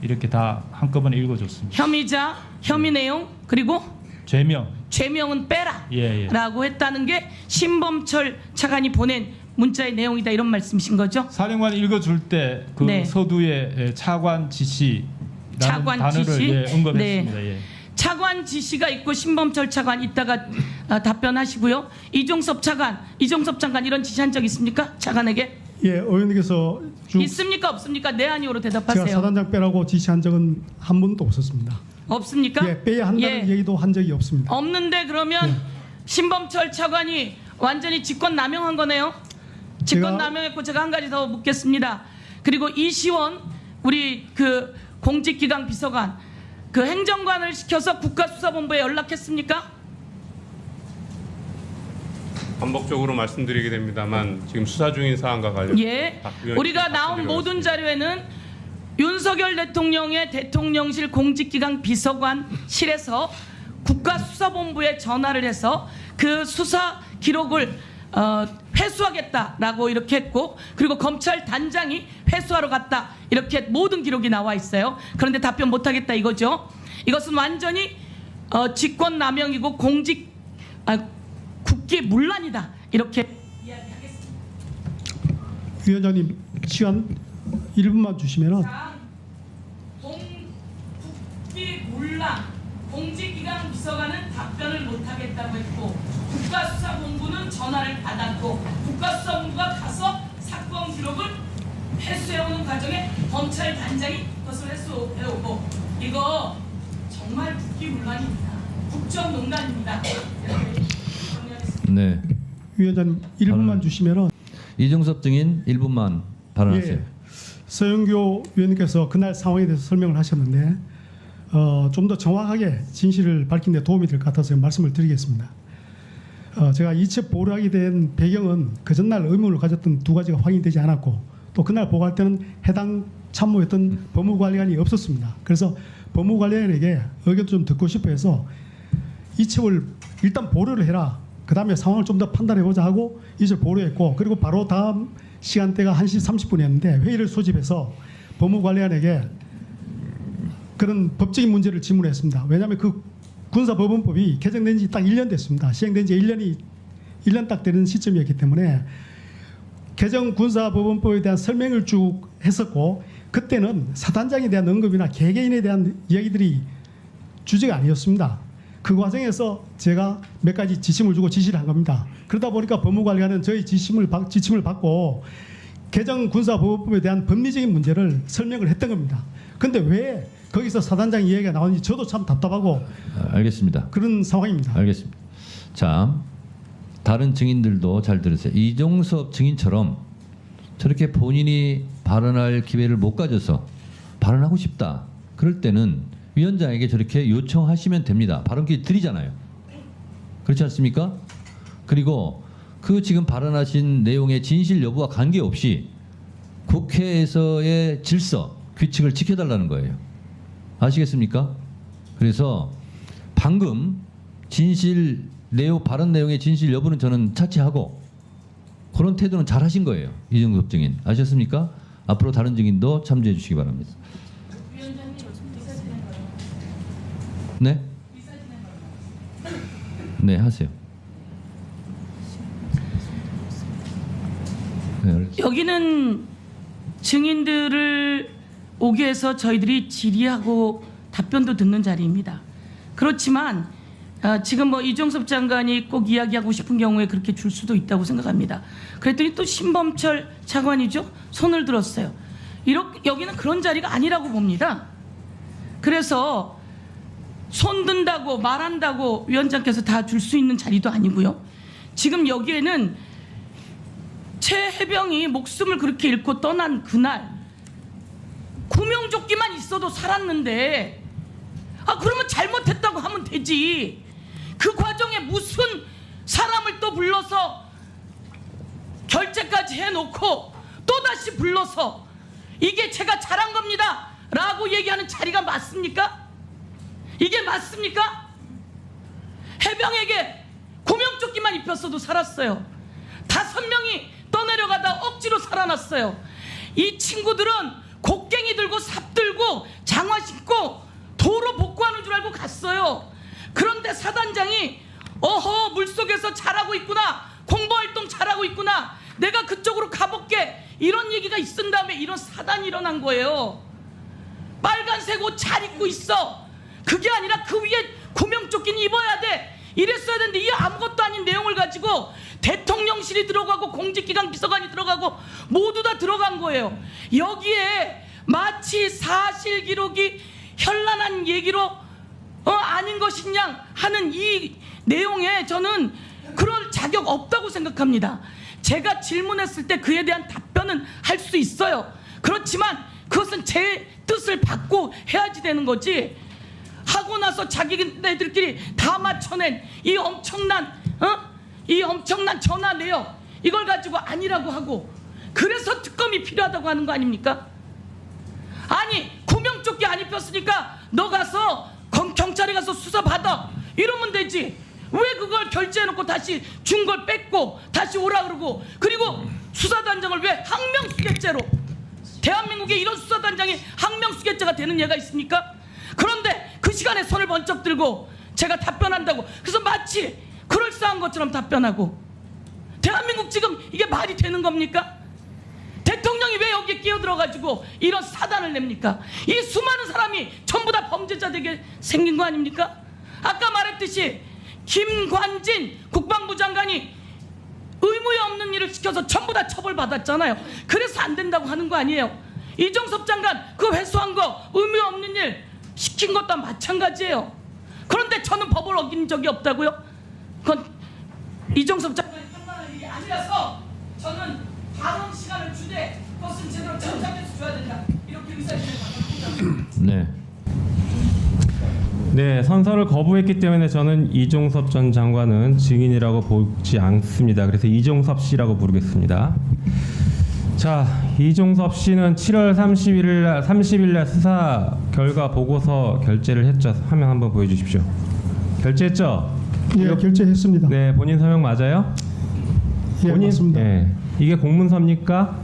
이렇게 다 한꺼번에 읽어줬습니다. 혐의자, 혐의 내용 그리고 죄명은 빼라 예. 라고 했다는 게 신범철 차관이 보낸 문자의 내용이다 이런 말씀이신 거죠? 사령관이 읽어줄 때 그 네. 서두에 차관 지시라는 차관 단어를 지시? 언급했습니다. 네. 예. 차관 지시가 있고 신범철 차관 이따가 답변하시고요. 이종섭 장관 이런 지시한 적 있습니까? 차관에게? 예, 의원님께서 쭉 있습니까? 없습니까? 네 아니오로 제가 대답하세요. 사단장 빼라고 지시한 적은 한 번도 없었습니다. 없습니까? 예, 빼야 한다는 예. 얘기도 한 적이 없습니다. 없는데 그러면 신범철 차관이 완전히 직권 남용한 거네요. 직권 남용했고 제가 한 가지 더 묻겠습니다. 그리고 이시원 우리 그 공직기강 비서관 그 행정관을 시켜서 국가수사본부에 연락했습니까? 반복적으로 말씀드리게 됩니다만 지금 수사 중인 사안과 관련 예. 우리가 나온 모든 자료에는 윤석열 대통령의 대통령실 공직기강 비서관실에서 국가수사본부에 전화를 해서 그 수사 기록을 회수하겠다라고 이렇게 했고 그리고 검찰 단장이 회수하러 갔다 이렇게 모든 기록이 나와 있어요. 그런데 답변 못하겠다 이거죠. 이것은 완전히 직권남용이고 국기문란이다 이렇게 이야기하겠습니다. 위원장님 시간 1분만 주시면은 국기문란 공직기강 비서관은 답변을 못하겠다고 했고 국가수사본부는 전화를 받았고 국가수사본부가 가서 사건 기록을 회수해오는 과정에 검찰 단장이 그것을 회수해오고 이거 정말 국기문란입니다. 국정농단입니다. 네. 위원장님 1분만 주시면은 이종섭 증인 1분만 발언하세요. 예, 서영교 위원님께서 그날 상황에 대해서 설명을 하셨는데 좀 더 정확하게 진실을 밝힌 데 도움이 될 것 같아서 말씀을 드리겠습니다. 제가 이첩 보고를 하게 된 배경은 그 전날 의문을 가졌던 두 가지가 확인되지 않았고 또 그날 보고할 때는 해당 참모였던 법무관리관이 없었습니다. 그래서 법무관리관에게 의견 좀 듣고 싶어 해서 이첩을 일단 보류를 해라. 그 다음에 상황을 좀 더 판단해보자 하고 이첩 보류했고 그리고 바로 다음 시간대가 1시 30분이었는데 회의를 소집해서 법무관리관에게 그런 법적인 문제를 질문했습니다. 왜냐하면 그 군사법원법이 개정된 지 딱 1년 됐습니다. 시행된 지 1년 딱 되는 시점이었기 때문에 개정 군사법원법에 대한 설명을 쭉 했었고 그때는 사단장에 대한 언급이나 개개인에 대한 이야기들이 주제가 아니었습니다. 그 과정에서 제가 몇 가지 지침을 주고 지시를 한 겁니다. 그러다 보니까 법무관리관은 저희 지침을 받고 개정 군사법원법에 대한 법리적인 문제를 설명을 했던 겁니다. 근데 왜 거기서 사단장 이야기가 나오는지 저도 참 답답하고 알겠습니다. 그런 상황입니다. 알겠습니다. 자, 다른 증인들도 잘 들으세요. 이종섭 증인처럼 저렇게 본인이 발언할 기회를 못 가져서 발언하고 싶다. 그럴 때는 위원장에게 저렇게 요청하시면 됩니다. 발언기 드리잖아요. 그렇지 않습니까? 그리고 그 지금 발언하신 내용의 진실 여부와 관계없이 국회에서의 질서, 규칙을 지켜달라는 거예요. 아시겠습니까? 그래서 방금 진실 내용 발언 내용의 진실 여부는 저는 차치하고 그런 태도는 잘 하신 거예요. 이종섭 증인. 아셨습니까? 앞으로 다른 증인도 참조해 주시기 바랍니다. 네? 네, 하세요. 네, 알겠습니다. 여기는 증인들을 오게 해서 저희들이 질의하고 답변도 듣는 자리입니다. 그렇지만 지금 뭐 이종섭 장관이 꼭 이야기하고 싶은 경우에 그렇게 줄 수도 있다고 생각합니다. 그랬더니 또 신범철 차관이죠. 손을 들었어요. 여기는 그런 자리가 아니라고 봅니다. 그래서 손 든다고 말한다고 위원장께서 다 줄 수 있는 자리도 아니고요. 지금 여기에는 최 해병이 목숨을 그렇게 잃고 떠난 그날 구명조끼만 있어도 살았는데 그러면 잘못했다고 하면 되지. 그 과정에 무슨 사람을 또 불러서 결재까지 해놓고 또다시 불러서 이게 제가 잘한 겁니다 라고 얘기하는 자리가 맞습니까? 이게 맞습니까? 해병에게 구명조끼만 입혔어도 살았어요. 5명이 떠내려가다 억지로 살아났어요. 이 친구들은 곡괭이 들고 삽 들고 장화 신고 도로 복구하는 줄 알고 갔어요. 그런데 사단장이 어허 물속에서 잘하고 있구나, 공부활동 잘하고 있구나, 내가 그쪽으로 가볼게, 이런 얘기가 있은 다음에 이런 사단이 일어난 거예요. 빨간색 옷 잘 입고 있어. 그게 아니라 그 위에 구명조끼는 입어야 돼, 이랬어야 되는데 이 아무것도 아닌 내용을 가지고 대통령실이 들어가고 공직기강 비서관이 들어가고 모두 다 들어간 거예요. 여기에 마치 사실 기록이 현란한 얘기로 아닌 것이냐 하는 이 내용에 저는 그럴 자격 없다고 생각합니다. 제가 질문했을 때 그에 대한 답변은 할 수 있어요. 그렇지만 그것은 제 뜻을 받고 해야지 되는 거지, 하고 나서 자기네들끼리 다 맞춰낸 이 엄청난 전화 내역, 이걸 가지고 아니라고 하고 그래서 특검이 필요하다고 하는 거 아닙니까? 아니 구명조끼 안 입혔으니까 너 가서 경찰에 가서 수사 받아 이러면 되지. 왜 그걸 결제해놓고 다시 준 걸 뺏고 다시 오라 그러고, 그리고 수사단장을 왜 항명수괴죄로, 대한민국에 이런 수사단장이 항명수괴죄가 되는 예가 있습니까? 그런데 그 시간에 손을 번쩍 들고 제가 답변한다고 그래서 마치 그럴싸한 것처럼 답변하고, 대한민국 지금 이게 말이 되는 겁니까? 대통령이 왜 여기에 끼어들어가지고 이런 사단을 냅니까? 이 수많은 사람이 전부 다 범죄자 되게 생긴 거 아닙니까? 아까 말했듯이 김관진 국방부 장관이 의무에 없는 일을 시켜서 전부 다 처벌받았잖아요. 그래서 안 된다고 하는 거 아니에요? 이종섭 장관 그 회수한 거 의무에 없는 일 시킨 것도 마찬가지예요. 그런데 저는 법을 어긴 적이 없다고요? 그건 이종섭 장관이 판단할 일이 아니라서 저는 발언 시간을 주되 그것은 제대로 전달해서 줘야 된다, 이렇게 의사진행을 네. 네, 선서를 거부했기 때문에 저는 이종섭 전 장관은 증인이라고 보지 않습니다. 그래서 이종섭 씨라고 부르겠습니다. 자, 이종섭 씨는 7월 30일 날 수사 결과 보고서 결제를 했죠. 화면 한번 보여주십시오. 결제했죠? 예, 결제했습니다. 네, 본인 서명 맞아요? 예, 맞습니다. 네, 이게 공문서입니까?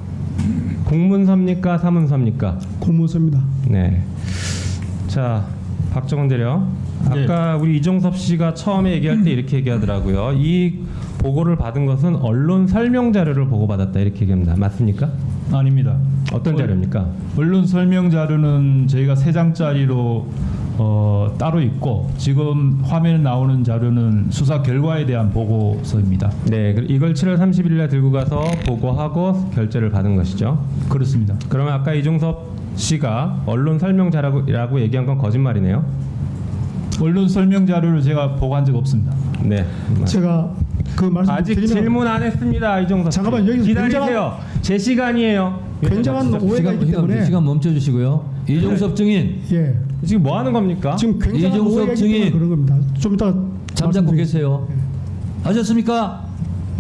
공문서입니까? 사문서입니까? 공문서입니다. 네. 자, 박정원 대령, 아까 우리 이종섭 씨가 처음에 얘기할 때 이렇게 얘기하더라고요. 이 보고를 받은 것은 언론 설명 자료를 보고받았다, 이렇게 얘기합니다. 맞습니까? 아닙니다. 어떤 자료입니까? 언론 설명 자료는 저희가 3장짜리로 따로 있고, 지금 화면에 나오는 자료는 수사 결과에 대한 보고서입니다. 네, 이걸 7월 30일 날 들고 가서 보고하고 결제를 받은 것이죠. 그렇습니다. 그러면 아까 이종섭 씨가 언론 설명 자료라고 얘기한 건 거짓말이네요. 언론 설명 자료를 제가 보고한 적 없습니다. 네. 제가 그 말씀 아직 드리면 질문 안 했습니다, 이종섭 씨. 잠깐만, 여기서 기다리세요. 제 시간이에요. 굉장한 오해가 있기 때문에 시간 멈춰주시고요. 이종섭 증인, 예, 지금 뭐 하는 겁니까? 지금 굉장한 이종섭 오해가 있기 때문에 증인. 그런 겁니다. 좀 이따 잠자고 말씀드리겠습니다. 계세요. 하셨습니까?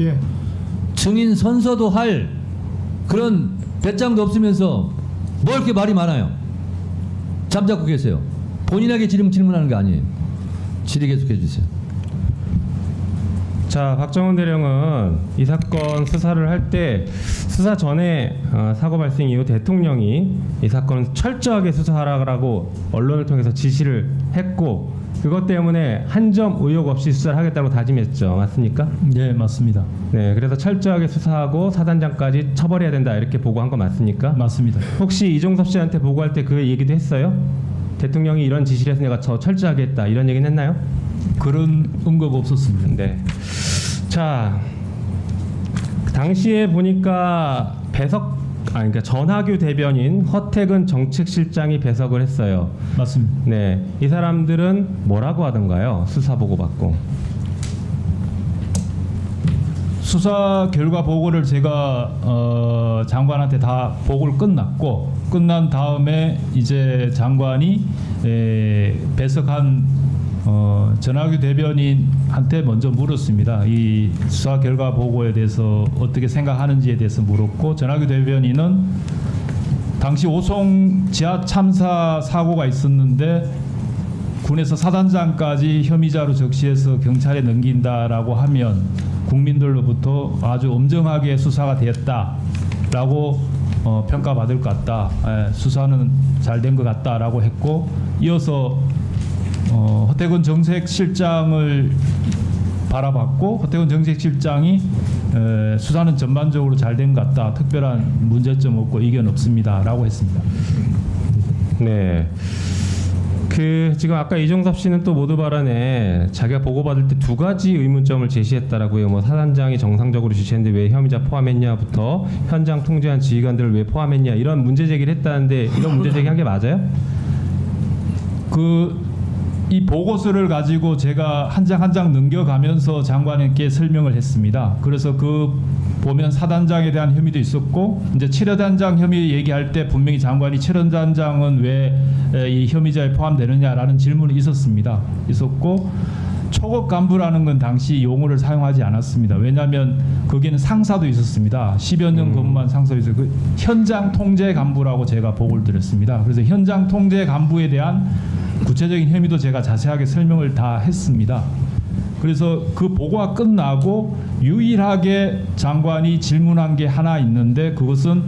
예, 증인 선서도 할 그런 배짱도 없으면서 뭘 이렇게 말이 많아요? 잠자고 계세요. 본인에게 질문하는 게 아니에요. 질의 계속해 주세요. 자, 박정원 대령은 이 사건 수사를 할 때 수사 전에 사고 발생 이후 대통령이 이 사건을 철저하게 수사하라고 언론을 통해서 지시를 했고, 그것 때문에 한 점 의혹 없이 수사를 하겠다고 다짐했죠. 맞습니까? 네, 맞습니다. 네, 그래서 철저하게 수사하고 사단장까지 처벌해야 된다, 이렇게 보고한 거 맞습니까? 맞습니다. 혹시 이종섭 씨한테 보고할 때 그 얘기도 했어요? 대통령이 이런 지시를 해서 내가 더 철저하게 했다, 이런 얘기는 했나요? 그런 언급 없었습니다. 네. 자, 당시에 보니까 그러니까 전하규 대변인, 허태근 정책실장이 배석을 했어요. 맞습니다. 네, 이 사람들은 뭐라고 하던가요? 수사 보고 받고. 수사 결과 보고를 제가 장관한테 다 보고를 끝난 다음에 이제 장관이 배석한 전하규 대변인한테 먼저 물었습니다. 이 수사 결과 보고에 대해서 어떻게 생각하는지에 대해서 물었고, 전하규 대변인은 당시 오송 지하 참사 사고가 있었는데 군에서 사단장까지 혐의자로 적시해서 경찰에 넘긴다라고 하면 국민들로부터 아주 엄정하게 수사가 되었다라고 평가받을 것 같다. 수사는 잘 된 것 같다라고 했고, 이어서 허태근 정책실장을 바라봤고, 허태근 정책실장이 수사는 전반적으로 잘 된 것 같다. 특별한 문제점 없고 이견 없습니다라고 했습니다. 네. 지금 아까 이종섭 씨는 또 모두 발언에 자기가 보고받을 때 두 가지 의문점을 제시했다라고요. 뭐 사단장이 정상적으로 지시했는데 왜 혐의자 포함했냐부터 현장 통제한 지휘관들을 왜 포함했냐, 이런 문제 제기를 했다는데 이런 문제 제기한 게 맞아요? 이 보고서를 가지고 제가 한 장 한 장 넘겨가면서 장관님께 설명을 했습니다. 그래서 보면 사단장에 대한 혐의도 있었고, 이제 7여단장 혐의 얘기할 때 분명히 장관이 7여단장은 왜 이 혐의자에 포함되느냐라는 질문이 있었고, 초급 간부라는 건 당시 용어를 사용하지 않았습니다. 왜냐하면 거기에는 상사도 있었습니다. 10여 년 근무한 상사도 있어요. 현장 통제 간부라고 제가 보고를 드렸습니다. 그래서 현장 통제 간부에 대한 구체적인 혐의도 제가 자세하게 설명을 다 했습니다. 그래서 그 보고가 끝나고 유일하게 장관이 질문한 게 하나 있는데, 그것은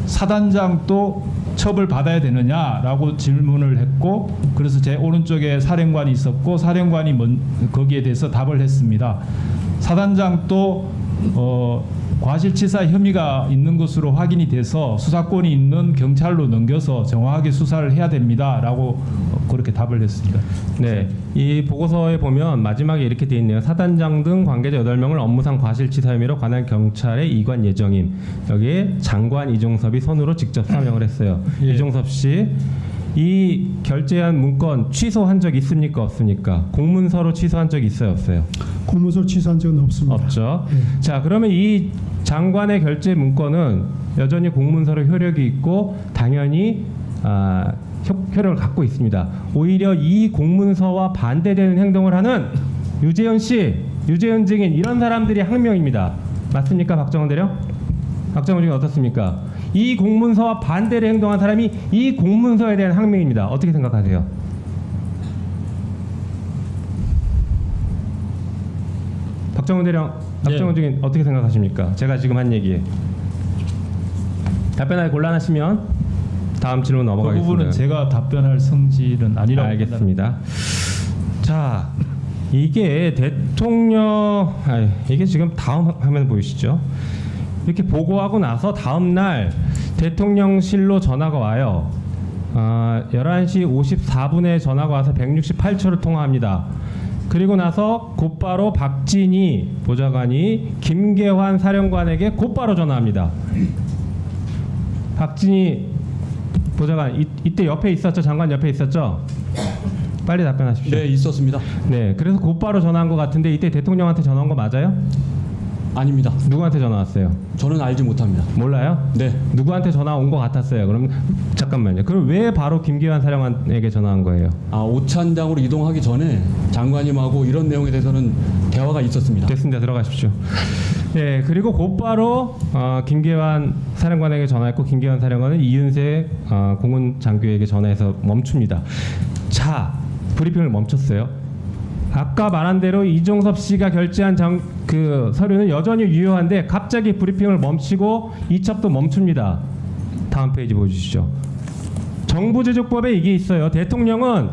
사단장도 처벌받아야 되느냐라고 질문을 했고, 그래서 제 오른쪽에 사령관이 있었고, 사령관이 거기에 대해서 답을 했습니다. 사단장도 과실치사 혐의가 있는 것으로 확인이 돼서 수사권이 있는 경찰로 넘겨서 정확하게 수사를 해야 됩니다라고 그렇게 답을 했습니다. 네, 이 보고서에 보면 마지막에 이렇게 돼 있네요. 사단장 등 관계자 8명을 업무상 과실치사 혐의로 관할 경찰에 이관 예정임. 여기에 장관 이종섭이 손으로 직접 사명을 했어요. 예. 이종섭 씨, 이 결재한 문건 취소한 적 있습니까, 없습니까? 공문서로 취소한 적 있어요, 없어요? 공문서 취소한 적은 없습니다. 없죠. 예. 자, 그러면 이 장관의 결재 문건은 여전히 공문서로 효력이 있고 당연히 효력을 갖고 있습니다. 오히려 이 공문서와 반대되는 행동을 하는 유재현 씨, 유재현 증인, 이런 사람들이 항명입니다. 맞습니까, 박정원 대령? 박정원 증인 어떻습니까? 이 공문서와 반대로 행동한 사람이 이 공문서에 대한 항명입니다. 어떻게 생각하세요? 박정원 대령, 박정원 증인 어떻게 생각하십니까? 제가 지금 한 얘기에 답변하기 곤란하시면 다음 질문 그 넘어가겠습니다. 부분은 제가 답변할 성질은 아니라고 알겠습니다. 자, 이게 대통령, 이게 지금 다음 화면 보이시죠? 이렇게 보고하고 나서 다음 날 대통령실로 전화가 와요. 11시 54분에 전화가 와서 168초를 통화합니다. 그리고 나서 곧바로 박진희 보좌관이 김계환 사령관에게 곧바로 전화합니다. 박진희 보좌관 이때 옆에 있었죠? 장관 옆에 있었죠? 빨리 답변하십시오. 네, 있었습니다. 네, 그래서 곧바로 전화한 것 같은데 이때 대통령한테 전화한 거 맞아요? 아닙니다. 누구한테 전화 왔어요? 저는 알지 못합니다. 몰라요? 네. 누구한테 전화 온 것 같았어요? 그럼 잠깐만요. 그럼 왜 바로 김기환 사령관에게 전화한 거예요? 오찬장으로 이동하기 전에 장관님하고 이런 내용에 대해서는 대화가 있었습니다. 됐습니다. 들어가십시오. 네, 그리고 곧바로 김계환 사령관에게 전화했고 김계환 사령관은 이윤세 공군 장교에게 전화해서 멈춥니다. 자, 브리핑을 멈췄어요. 아까 말한 대로 이종섭 씨가 결재한 그 서류는 여전히 유효한데 갑자기 브리핑을 멈추고 이첩도 멈춥니다. 다음 페이지 보여주시죠. 정부제조법에 이게 있어요. 대통령은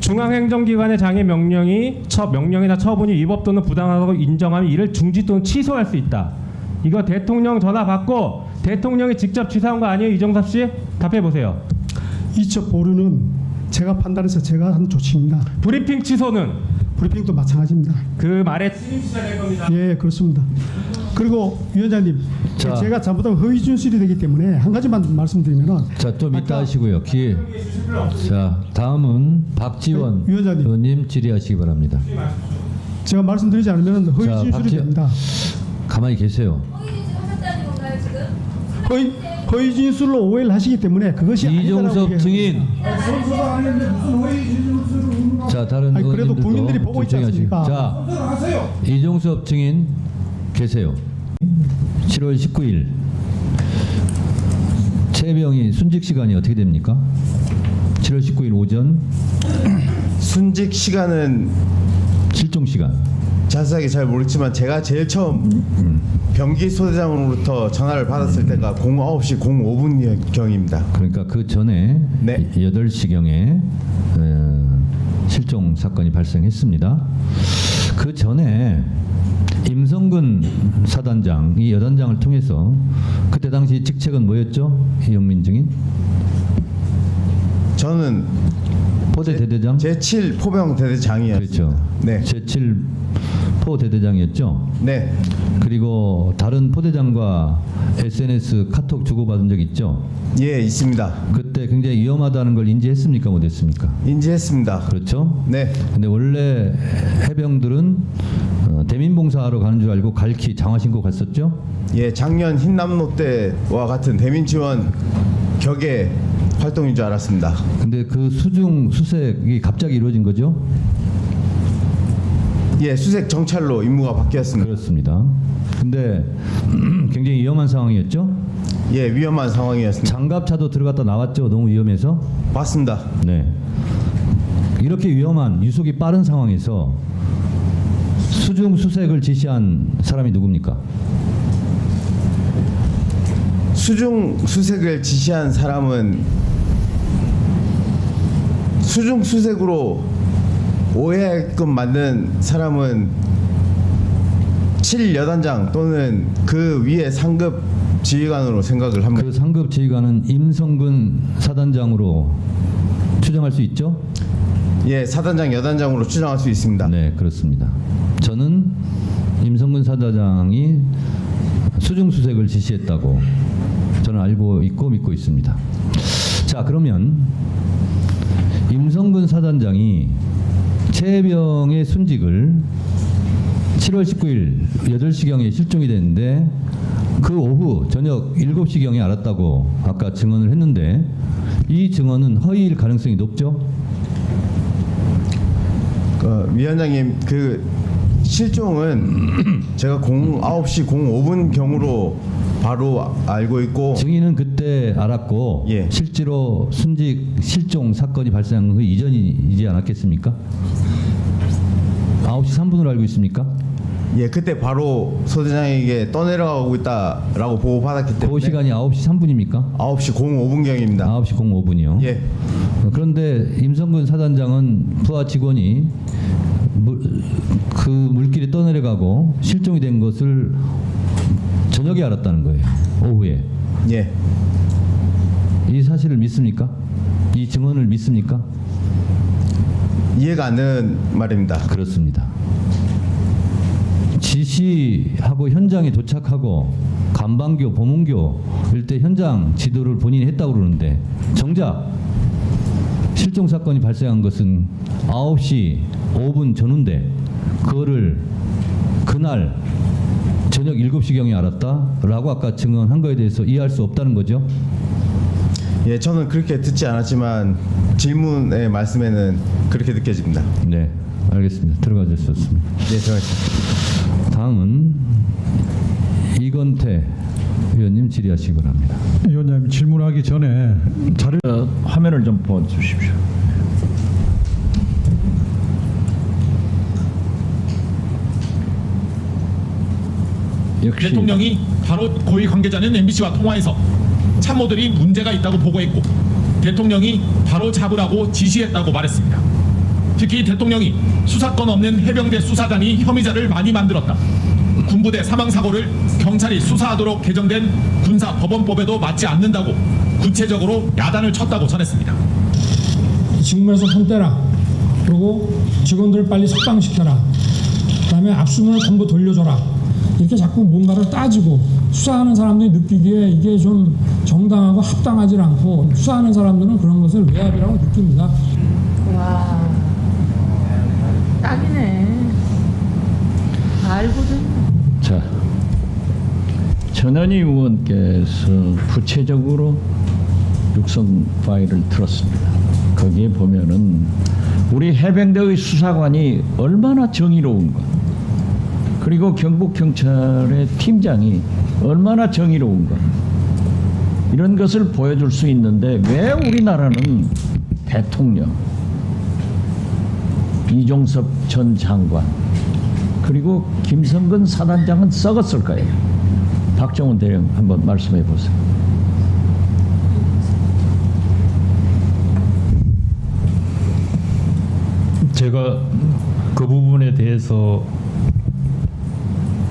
중앙행정기관의 장애 명령이나 처분이 위법 또는 부당하고 인정하면 이를 중지 또는 취소할 수 있다. 이거 대통령 전화 받고 대통령이 직접 취소한 거 아니에요, 이종섭 씨? 답해 보세요. 이첩 보류는 제가 판단해서 제가 한 조치입니다. 브리핑 취소는? 브리핑도 마찬가지입니다. 그 말에 책임지셔야 될 겁니다. 예, 그렇습니다. 그리고 위원장님, 자. 제가 잘못하면 허위 준술이 되기 때문에 한 가지만 말씀드리면은, 자, 좀 이따 하시고요. 자, 다음은 박지원 네, 위원장님. 의원님 질의하시기 바랍니다. 제가 말씀드리지 않으면 허위 자, 준술이 됩니다. 가만히 계세요. 허위 진술로 오해를 하시기 때문에 그것이 이종섭 증인. 자, 다른 아니, 그래도 의원님들도 국민들이 보고 있지 집중하시기. 않습니까? 자, 이종섭 증인 계세요. 7월 19일 최병희 순직 시간이 어떻게 됩니까? 7월 19일 오전 순직 시간은 실종 시간. 자세하게 잘 모르겠지만 제가 제일 처음 병기 소대장으로부터 전화를 받았을 때가 09시 05분경입니다. 그러니까 그 전에 네. 8시경에 실종 사건이 발생했습니다. 그 전에 임성근 사단장, 이 여단장을 통해서 그때 당시 직책은 뭐였죠? 이영민 증인? 저는 포대 대대장? 제7 포병 대대장이었습니다. 그렇죠. 네. 제7 포 대대장이었죠. 네. 그리고 다른 포대장과 SNS 카톡 주고받은 적 있죠? 예, 있습니다. 그때 굉장히 위험하다는 걸 인지했습니까? 못했습니까? 인지했습니다. 그렇죠? 네. 근데 원래 해병들은 대민봉사하러 가는 줄 알고 갈키 장화 신고 갔었죠? 예, 작년 흰남노 때와 같은 대민 지원 격의 활동인 줄 알았습니다. 근데 그 수중 수색이 갑자기 이루어진 거죠? 예, 수색 정찰로 임무가 바뀌었습니다. 그렇습니다. 근데 굉장히 위험한 상황이었죠? 예, 위험한 상황이었습니다. 장갑차도 들어갔다 나왔죠? 너무 위험해서? 맞습니다. 네. 이렇게 위험한 유속이 빠른 상황에서 수중 수색을 지시한 사람이 누굽니까? 수중 수색을 지시한 사람은 수중 수색으로 오해하게끔 만든 사람은 7여단장 또는 그 위에 상급 지휘관으로 생각을 합니다. 그 상급 지휘관은 임성근 사단장으로 추정할 수 있죠? 예, 사단장, 여단장으로 추정할 수 있습니다. 네, 그렇습니다. 저는 임성근 사단장이 수중 수색을 지시했다고 저는 알고 있고 믿고 있습니다. 자, 그러면 임성근 사단장이 최혜병의 순직을 7월 19일 8시경에 실종이 됐는데 그 오후 저녁 7시경에 알았다고 아까 증언을 했는데 이 증언은 허위일 가능성이 높죠? 위원장님, 그 실종은 제가 09시 05분 경으로 바로 알고 있고 증인은 그때 알았고 예. 실제로 순직 실종 사건이 발생한 그 이전이지 않았겠습니까? 9시 3분으로 알고 있습니까? 예, 그때 바로 소대장에게 떠내려가고 있다라고 보고받았기 때문에 그 시간이 9시 3분입니까? 9시 05분경입니다. 9시 05분이요. 예. 그런데 임성근 사단장은 부하 직원이 그 물길에 떠내려가고 실종이 된 것을 저녁에 알았다는 거예요. 오후에. 예. 이 사실을 믿습니까? 이 증언을 믿습니까? 이해가 안 되는 말입니다. 그렇습니다. 지시하고 현장에 도착하고 간방교, 보문교 일대 현장 지도를 본인이 했다고 그러는데 정작 실종 사건이 발생한 것은 9시 5분 전후인데 그거를 그날 저녁 7시경에 알았다라고 아까 증언한 거에 대해서 이해할 수 없다는 거죠? 예, 저는 그렇게 듣지 않았지만 질문의 말씀에는 그렇게 느껴집니다. 네, 알겠습니다. 들어가 주셨습니다. 네, 들어가겠습니다. 다음은 이건태 의원님 질의하시기 바랍니다. 위원장님, 질문하기 전에 자료 화면을 좀 보여주십시오. 역시 대통령이 바로 고위 관계자는 MBC와 통화해서 참모들이 문제가 있다고 보고했고 대통령이 바로 잡으라고 지시했다고 말했습니다. 특히 대통령이 수사권 없는 해병대 수사단이 혐의자를 많이 만들었다. 군부대 사망사고를 경찰이 수사하도록 개정된 군사법원법에도 맞지 않는다고 구체적으로 야단을 쳤다고 전했습니다. 직무에서 손 떼라. 그리고 직원들을 빨리 석방시켜라. 그다음에 압수문을 전부 돌려줘라. 이렇게 자꾸 뭔가를 따지고 수사하는 사람들이 느끼기에 이게 좀 정당하고 합당하지 않고 수사하는 사람들은 그런 것을 외압이라고 느낍니다. 와, 딱이네. 알거든. 자, 전현희 의원께서 구체적으로 육성 파일을 들었습니다. 거기에 보면은 우리 해병대의 수사관이 얼마나 정의로운가, 그리고 경북경찰의 팀장이 얼마나 정의로운가, 이런 것을 보여줄 수 있는데 왜 우리나라는 대통령, 이종섭 전 장관 그리고 김성근 사단장은 썩었을 거예요. 박정훈 대령 한번 말씀해 보세요. 제가 그 부분에 대해서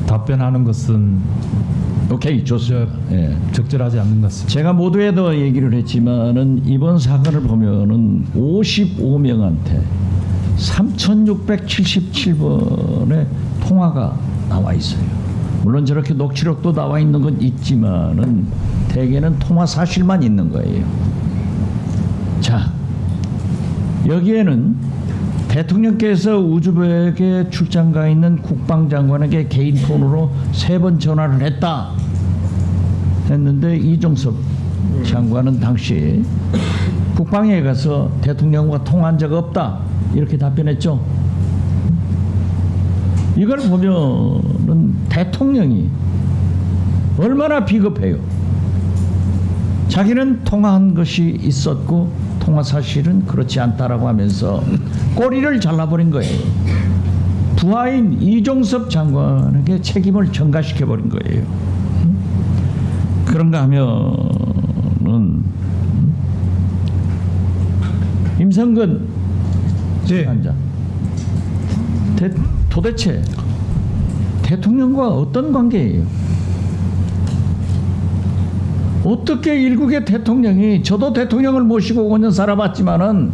답변하는 것은 오케이, 좋습니다. 예. 적절하지 않는 것 같습니다. 제가 모두에도 얘기를 했지만은 이번 사건을 보면은 55명한테 3,677번의 통화가 나와 있어요. 물론 저렇게 녹취록도 나와 있는 건 있지만은 대개는 통화 사실만 있는 거예요. 자, 여기에는 대통령께서 우즈벡에 출장 가 있는 국방장관에게 개인 폰으로 3번 전화를 했다 했는데 이종섭 장관은 당시 국방에 가서 대통령과 통화한 적 없다 이렇게 답변했죠. 이걸 보면은 대통령이 얼마나 비겁해요. 자기는 통화한 것이 있었고 통화 사실은 그렇지 않다라고 하면서 꼬리를 잘라버린 거예요. 부하인 이종섭 장관에게 책임을 전가시켜버린 거예요. 그런가 하면은 임성근 장관 도대체 대통령과 어떤 관계예요? 어떻게 일국의 대통령이, 저도 대통령을 모시고 5년 살아봤지만은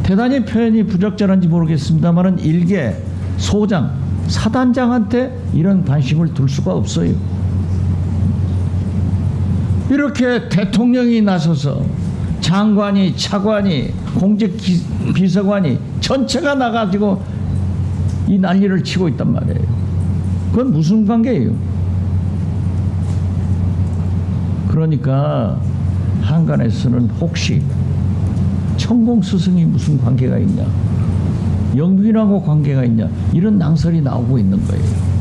대단히 표현이 부적절한지 모르겠습니다만은 일개 소장, 사단장한테 이런 관심을 둘 수가 없어요. 이렇게 대통령이 나서서 장관이, 차관이, 공직 비서관이 전체가 나가지고 이 난리를 치고 있단 말이에요. 그건 무슨 관계예요? 그러니까 한간에서는 혹시 천공 스승이 무슨 관계가 있냐, 영빈하고 관계가 있냐, 이런 낭설이 나오고 있는 거예요.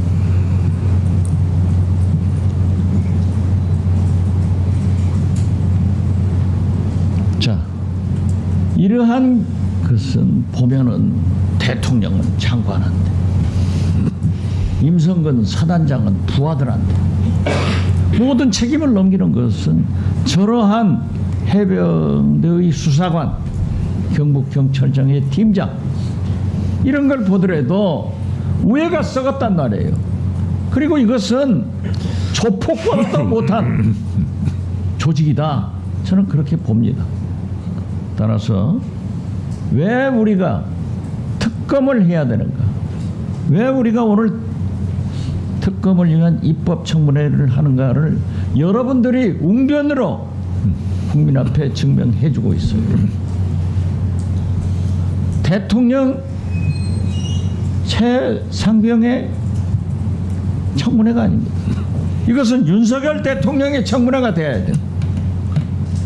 자, 이러한 것은 보면은 대통령은 장관한테, 임성근 사단장은 부하들한테 모든 책임을 넘기는 것은 저러한 해병대의 수사관, 경북경찰청의 팀장, 이런 걸 보더라도 우애가 썩었단 말이에요. 그리고 이것은 조폭과도 못한 조직이다, 저는 그렇게 봅니다. 따라서 왜 우리가 특검을 해야 되는가, 왜 우리가 오늘 특검을 위한 입법청문회를 하는가를 여러분들이 웅변으로 국민 앞에 증명해주고 있어요. 대통령 최상병의 청문회가 아닙니다. 이것은 윤석열 대통령의 청문회가 돼야 돼요.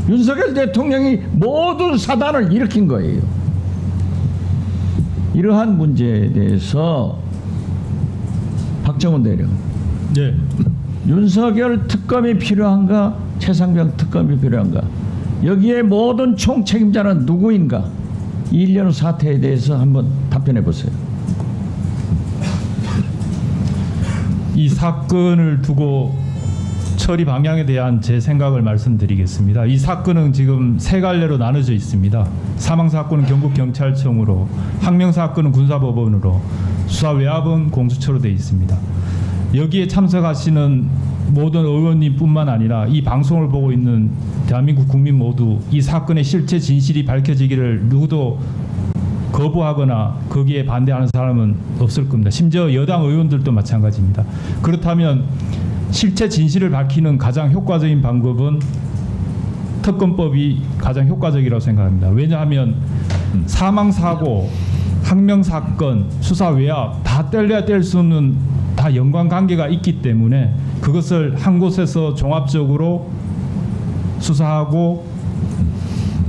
윤석열 대통령이 모든 사단을 일으킨 거예요. 이러한 문제에 대해서 박정훈 대령, 네. 윤석열 특검이 필요한가, 최상병 특검이 필요한가, 여기에 모든 총책임자는 누구인가, 이 일련 사태에 대해서 한번 답변해 보세요. 이 사건을 두고 처리 방향에 대한 제 생각을 말씀드리겠습니다. 이 사건은 지금 세 갈래로 나눠져 있습니다. 사망 사건은 경북경찰청으로, 항명 사건은 군사법원으로, 수사 외압은 공수처로 되어 있습니다. 여기에 참석하시는 모든 의원님뿐만 아니라 이 방송을 보고 있는 대한민국 국민 모두 이 사건의 실체 진실이 밝혀지기를 누구도 거부하거나 거기에 반대하는 사람은 없을 겁니다. 심지어 여당 의원들도 마찬가지입니다. 그렇다면 실체 진실을 밝히는 가장 효과적인 방법은 특검법이 가장 효과적이라고 생각합니다. 왜냐하면 사망사고, 항명사건, 수사 외압 다 뗄래야 뗄 수 없는 다 연관관계가 있기 때문에 그것을 한 곳에서 종합적으로 수사하고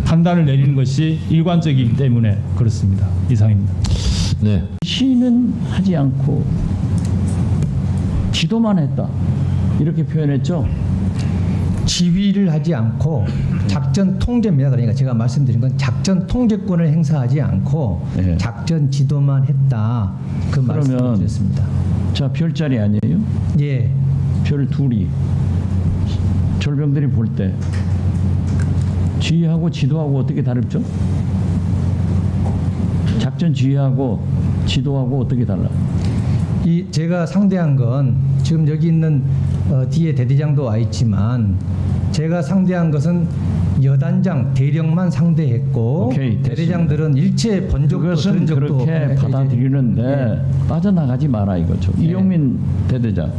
판단을 내리는 것이 일관적이기 때문에 그렇습니다. 이상입니다. 네. 시는 하지 않고 지도만 했다, 이렇게 표현했죠. 지휘를 하지 않고 작전 통제입니다. 그러니까 제가 말씀드린 건 작전 통제권을 행사하지 않고 네. 작전 지도만 했다. 그 말씀을 그러면 드렸습니다. 자, 별자리 아니에요? 예. 별 둘이 절병들이 볼 때 지휘하고 지도하고 어떻게 다르죠? 작전 지휘하고 지도하고 어떻게 달라? 이 제가 상대한 건 지금 여기 있는 뒤에 대대장도 와 있지만 제가 상대한 것은 여단장 대령만 상대했고 오케이, 대대장들은 일체 본 적도 그것은 들은 적도 그렇게 받아들이는데 빠져나가지 마라 이거죠. 이용민 대대장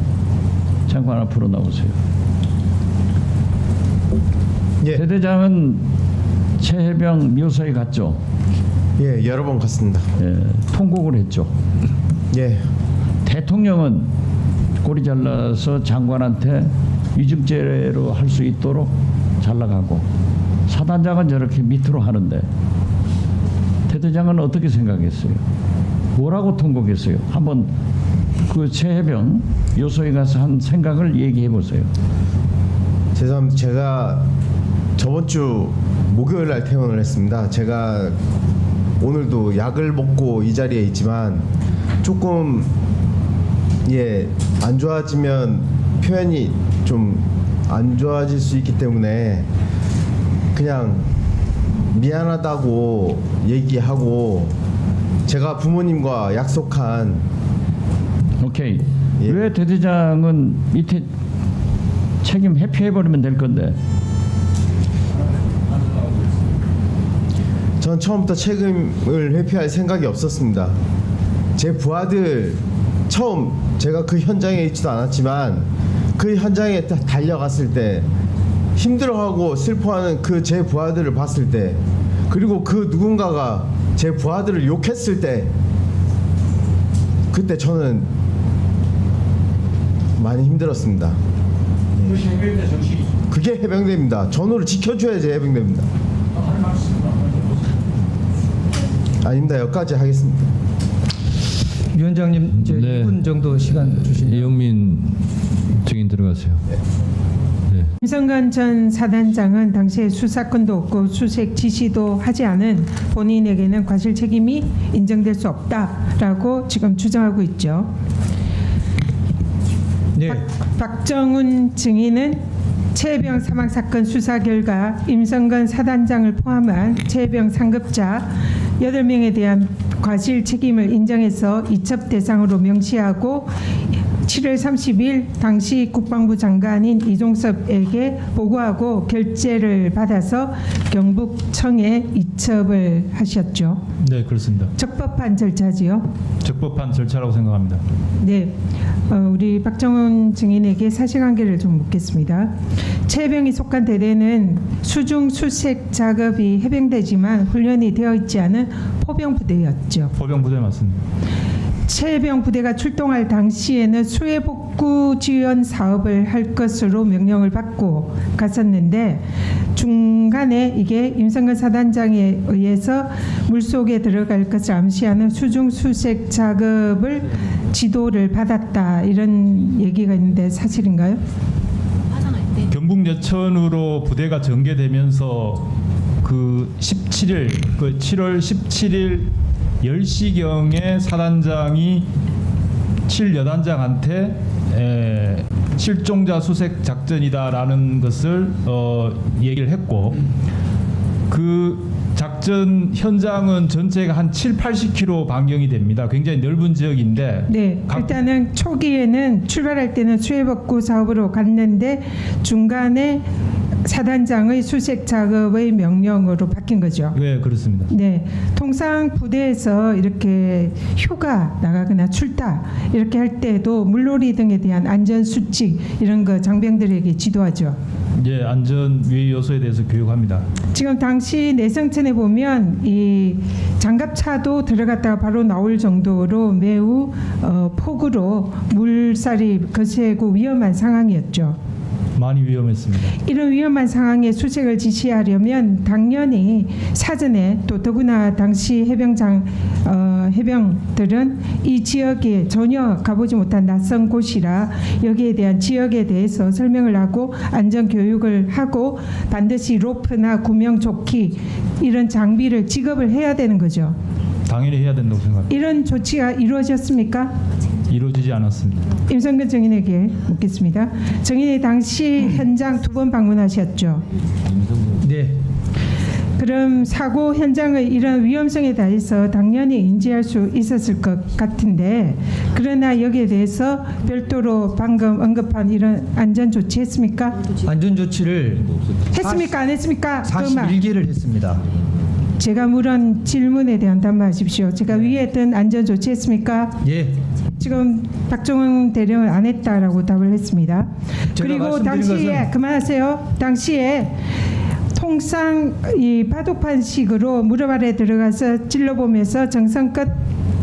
장관 앞으로 나오세요. 대대장은 최해병 묘소에 갔죠. 예, 여러 번 갔습니다. 예, 통곡을 했죠. 예. 대통령은 꼬리 잘라서 장관한테 위증죄로 할 수 있도록 잘라가고 사단장은 저렇게 밑으로 하는데 대대장은 어떻게 생각했어요? 뭐라고 통곡했어요? 한번 그 최해병 요소에 가서 한 생각을 얘기해 보세요. 죄송합니다. 제가 저번 주 목요일 날 퇴원을 했습니다. 제가 오늘도 약을 먹고 이 자리에 있지만 조금 안 좋아지면 표현이 좀 안 좋아질 수 있기 때문에 그냥 미안하다고 얘기하고 제가 부모님과 약속한 오케이. 왜 대대장은 밑에 책임 회피해버리면 될 건데 전 처음부터 책임을 회피할 생각이 없었습니다. 제 부하들 처음 제가 그 현장에 있지도 않았지만 그 현장에 달려갔을 때 힘들어하고 슬퍼하는 그 제 부하들을 봤을 때 그리고 그 누군가가 제 부하들을 욕했을 때 그때 저는 많이 힘들었습니다. 그게 해병대입니다. 전우를 지켜줘야지 해병대입니다. 아닙니다. 여기까지 하겠습니다. 위원장님 이제 1분 정도 시간 주시면 이용민 증인 들어가세요. 임성근 전 사단장은 당시에 수사권도 없고 수색 지시도 하지 않은 본인에게는 과실 책임이 인정될 수 없다라고 지금 주장하고 있죠. 네. 박정훈 증인은 최해병 사망 사건 수사 결과 임성근 사단장을 포함한 최해병 상급자 8명에 대한 과실 책임을 인정해서 이첩 대상으로 명시하고 7월 30일 당시 국방부 장관인 이종섭에게 보고하고 결재를 받아서 경북청에 이첩을 하셨죠. 네, 그렇습니다. 적법한 절차지요. 적법한 절차라고 생각합니다. 네, 우리 박정훈 증인에게 사실관계를 좀 묻겠습니다. 최해병이 속한 대대는 수중 수색 작업이 해병대지만 훈련이 되어 있지 않은 포병부대였죠. 포병부대 맞습니다. 최해병 부대가 출동할 당시에는 수해 복구 지원 사업을 할 것으로 명령을 받고 갔었는데 중간에 이게 임성근 사단장에 의해서 물속에 들어갈 것을 암시하는 수중 수색 작업을 지도를 받았다 이런 얘기가 있는데 사실인가요? 경북 예천으로 부대가 전개되면서 그 17일 그 7월 17일 10시경에 사단장이 7여단장한테 실종자 수색 작전이다라는 것을 얘기를 했고 그 작전 현장은 전체가 한 7, 80km 반경이 됩니다. 굉장히 넓은 지역인데 네, 일단은 초기에는 출발할 때는 수해복구 사업으로 갔는데 중간에 사단장의 수색 작업의 명령으로 바뀐 거죠. 네, 그렇습니다. 네, 통상 부대에서 이렇게 휴가 나가거나 출타 이렇게 할 때도 물놀이 등에 대한 안전 수칙 이런 거 장병들에게 지도하죠. 예, 안전 위의 요소에 대해서 교육합니다. 지금 당시 내성천에 보면 이 장갑차도 들어갔다가 바로 나올 정도로 매우 폭우로 물살이 거세고 위험한 상황이었죠. 많이 위험했습니다. 이런 위험한 상황에 수색을 지시하려면 당연히 사전에 또 더구나 당시 해병장 해병들은 이 지역에 전혀 가보지 못한 낯선 곳이라 여기에 대한 지역에 대해서 설명을 하고 안전 교육을 하고 반드시 로프나 구명조끼 이런 장비를 지급을 해야 되는 거죠. 당연히 해야 된다고 생각합니다. 이런 조치가 이루어졌습니까? 이루어지지 않았습니다. 임성근 증인에게 묻겠습니다. 증인이 당시 현장 2번 방문하셨죠? 네. 그럼 사고 현장의 이런 위험성에 대해서 당연히 인지할 수 있었을 것 같은데 그러나 여기에 대해서 별도로 방금 언급한 이런 안전 조치 했습니까? 안전 조치를 했습니까? 안 했습니까? 41개를 했습니다. 제가 물은 질문에 대한 답변하십시오. 제가 위에 했던 안전 조치 했습니까? 예. 지금 박종훈 대령은 안 했다라고 답을 했습니다. 그리고 말씀드린 당시에 것은 그만하세요. 당시에 통상 이 바둑판식으로 무릎 아래 들어가서 찔러보면서 정성껏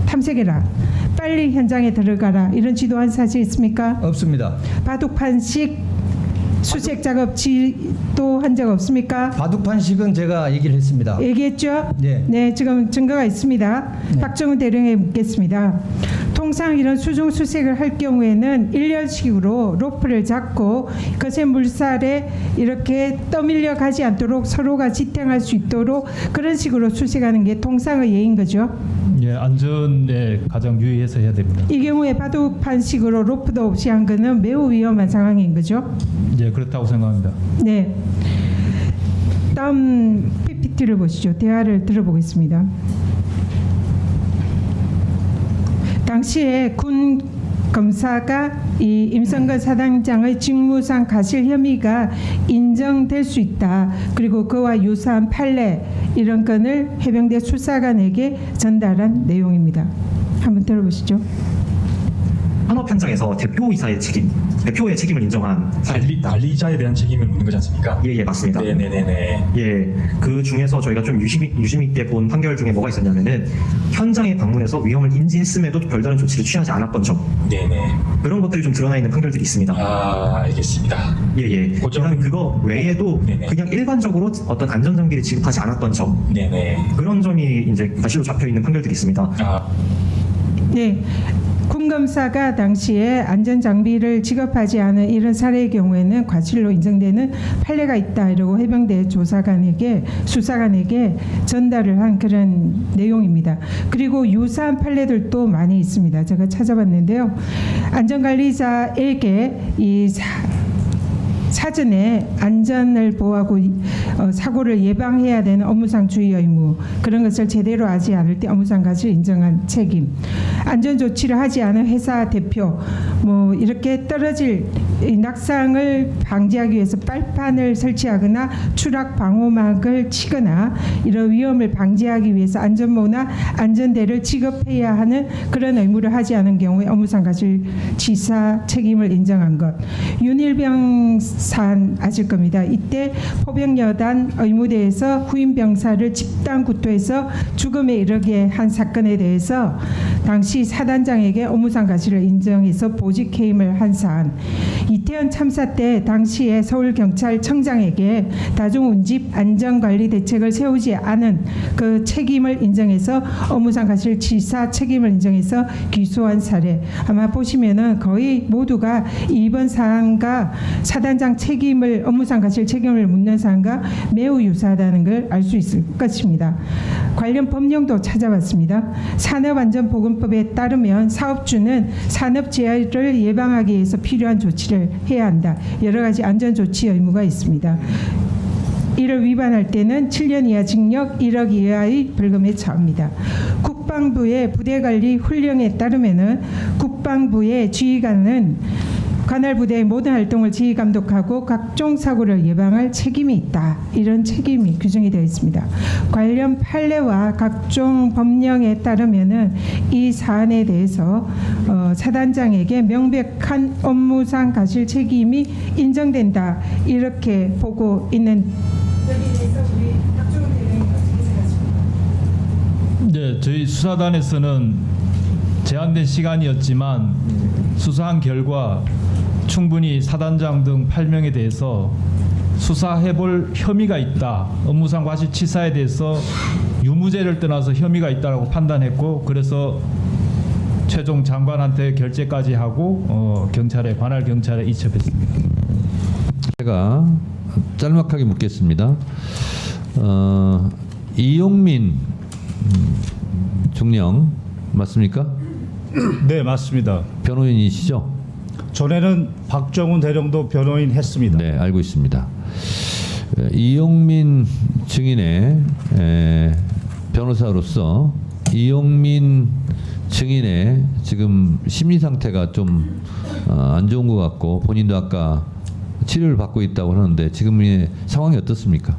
탐색해라. 빨리 현장에 들어가라. 이런 지도한 사실 있습니까? 없습니다. 바둑판식 수색 작업 지도한 적 없습니까? 바둑판식은 제가 얘기를 했습니다. 얘기했죠? 네. 네, 지금 증거가 있습니다. 박정훈 대령에 묻겠습니다. 통상 이런 수중 수색을 할 경우에는 일렬식으로 로프를 잡고 거센 물살에 이렇게 떠밀려 가지 않도록 서로가 지탱할 수 있도록 그런 식으로 수색하는 게 통상의 예인 거죠. 예, 안전에 가장 유의해서 해야 됩니다. 이 경우에 바둑판식으로 로프도 없이 한 거는 매우 위험한 상황인 거죠. 예, 그렇다고 생각합니다. 네. 다음 PPT를 보시죠. 대화를 들어보겠습니다. 당시에 군 검사가 이 임성근 사단장의 직무상 과실 혐의가 인정될 수 있다. 그리고 그와 유사한 판례 이런 건을 해병대 수사관에게 전달한 내용입니다. 한번 들어보시죠. 산업 현장에서 대표이사의 책임, 대표의 책임을 인정한 관리자에 대한 책임을 묻는 거지 않습니까? 예, 맞습니다. 네네네네. 예, 그 중에서 저희가 좀 유심 있게 본 판결 중에 뭐가 있었냐면은 현장에 방문해서 위험을 인지했음에도 별다른 조치를 취하지 않았던 점. 네네. 그런 것들이 좀 드러나 있는 판결들이 있습니다. 아, 알겠습니다. 예. 그다음 그거 외에도 네네. 그냥 일반적으로 어떤 안전 장비를 지급하지 않았던 점. 네네. 그런 점이 이제 과실로 잡혀 있는 판결들이 있습니다. 네. 군검사가 당시에 안전장비를 지급하지 않은 이런 사례의 경우에는 과실로 인정되는 판례가 있다 이러고 해병대 조사관에게 수사관에게 전달을 한 그런 내용입니다. 그리고 유사한 판례들도 많이 있습니다. 제가 찾아봤는데요. 안전관리자에게 이 사전에 안전을 보호하고 사고를 예방해야 되는 업무상 주의 의무 그런 것을 제대로 하지 않을 때 업무상 과실 인정한 책임 안전 조치를 하지 않은 회사 대표 뭐 이렇게 떨어질 낙상을 방지하기 위해서 빨판을 설치하거나 추락 방호막을 치거나 이런 위험을 방지하기 위해서 안전모나 안전대를 지급해야 하는 그런 의무를 하지 않은 경우에 업무상 과실치사 책임을 인정한 것. 윤일병 산 아실 겁니다. 이때 포병여단 의무대에서 후임 병사를 집단 구토해서 죽음에 이르게 한 사건에 대해서 당시 사단장에게 업무상 과실을 인정해서 보직 해임을 한 사안. 이태원 참사 때 당시에 서울경찰청장에게 다중운집 안전관리 대책을 세우지 않은 그 책임을 인정해서 업무상 과실치사 책임을 인정해서 기소한 사례. 아마 보시면은 거의 모두가 이번 사안과 사단장 책임을 업무상 과실 책임을 묻는 사안과 매우 유사하다는 걸 알 수 있을 것입니다. 관련 법령도 찾아봤습니다. 산업안전보건법에 따르면 사업주는 산업재해를 예방하기 위해서 필요한 조치를 해야 한다. 여러 가지 안전조치 의무가 있습니다. 이를 위반할 때는 7년 이하 징역 1억 이하의 벌금에 처합니다. 국방부의 부대관리 훈령에 따르면은 국방부의 지휘관은 관할 부대의 모든 활동을 지휘 감독하고 각종 사고를 예방할 책임이 있다. 이런 책임이 규정이 되어 있습니다. 관련 판례와 각종 법령에 따르면은 이 사안에 대해서 사단장에게 명백한 업무상 과실 책임이 인정된다. 이렇게 보고 있는. 여기에 대해서 우리 박종훈 대령이 어떻게 생각하십니까? 네, 저희 수사단에서는 제한된 시간이었지만 수사한 결과 충분히 사단장 등 8명에 대해서 수사해볼 혐의가 있다. 업무상 과실치사에 대해서 유무죄를 떠나서 혐의가 있다라고 판단했고 그래서 최종 장관한테 결재까지 하고 경찰에 관할 경찰에 이첩했습니다. 제가 짤막하게 묻겠습니다. 이용민 중령 맞습니까? 네, 맞습니다. 변호인이시죠? 전에는 박정훈 대령도 변호인 했습니다. 네, 알고 있습니다. 이용민 증인의 변호사로서 이용민 증인의 지금 심리 상태가 좀 안 좋은 것 같고 본인도 아까 치료를 받고 있다고 하는데 지금의 상황이 어떻습니까?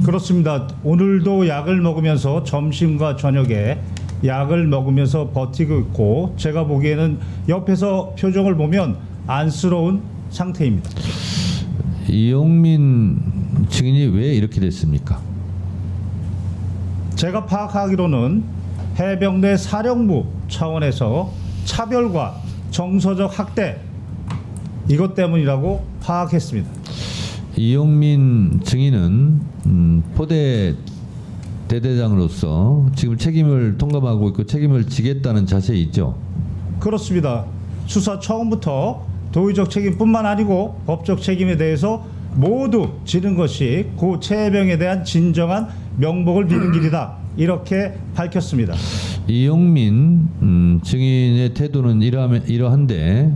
그렇습니다. 오늘도 약을 먹으면서 점심과 저녁에 약을 먹으면서 버티고 있고 제가 보기에는 옆에서 표정을 보면 안쓰러운 상태입니다. 이용민 증인이 왜 이렇게 됐습니까? 제가 파악하기로는 해병대 사령부 차원에서 차별과 정서적 학대 이것 때문이라고 파악했습니다. 이용민 증인은 포대 대대장으로서 지금 책임을 통감하고 있고 책임을 지겠다는 자세에 있죠. 그렇습니다. 수사 처음부터 도의적 책임뿐만 아니고 법적 책임에 대해서 모두 지는 것이 고 최해병에 대한 진정한 명복을 비는 길이다. 이렇게 밝혔습니다. 이용민 증인의 태도는 이러한데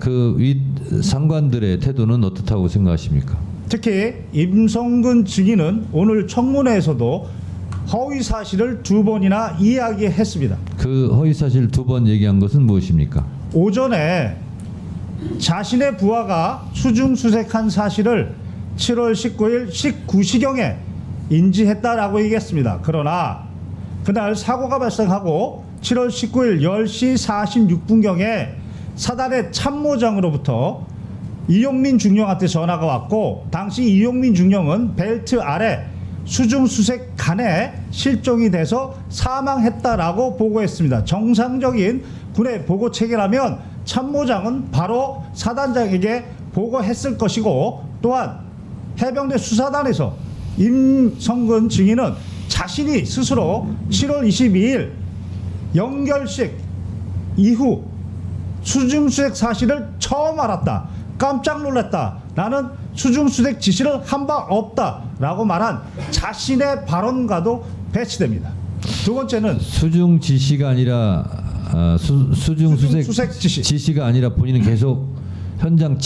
그 윗 상관들의 태도는 어떻다고 생각하십니까? 특히 임성근 증인은 오늘 청문회에서도 허위 사실을 2번이나 이야기했습니다. 그 허위 사실 2번 얘기한 것은 무엇입니까? 오전에 자신의 부하가 수중수색한 사실을 7월 19일 19시경에 인지했다라고 얘기했습니다. 그러나 그날 사고가 발생하고 7월 19일 10시 46분경에 사단의 참모장으로부터 이용민 중령한테 전화가 왔고 당시 이용민 중령은 벨트 아래 수중수색간에 실종이 돼서 사망했다라고 보고했습니다. 정상적인 군의 보고 체계라면 참모장은 바로 사단장에게 보고했을 것이고 또한 해병대 수사단에서 임성근 증인은 자신이 스스로 7월 22일 영결식 이후 수중수색 사실을 처음 알았다. 깜짝 놀랐다. 나는 수중수색 지시를 한 바 없다라고 말한 자신의 발언과도 배치됩니다. 두 번째는 수중 지시가 아니라 수중수색 지시가 아니라 본인은 계속 현장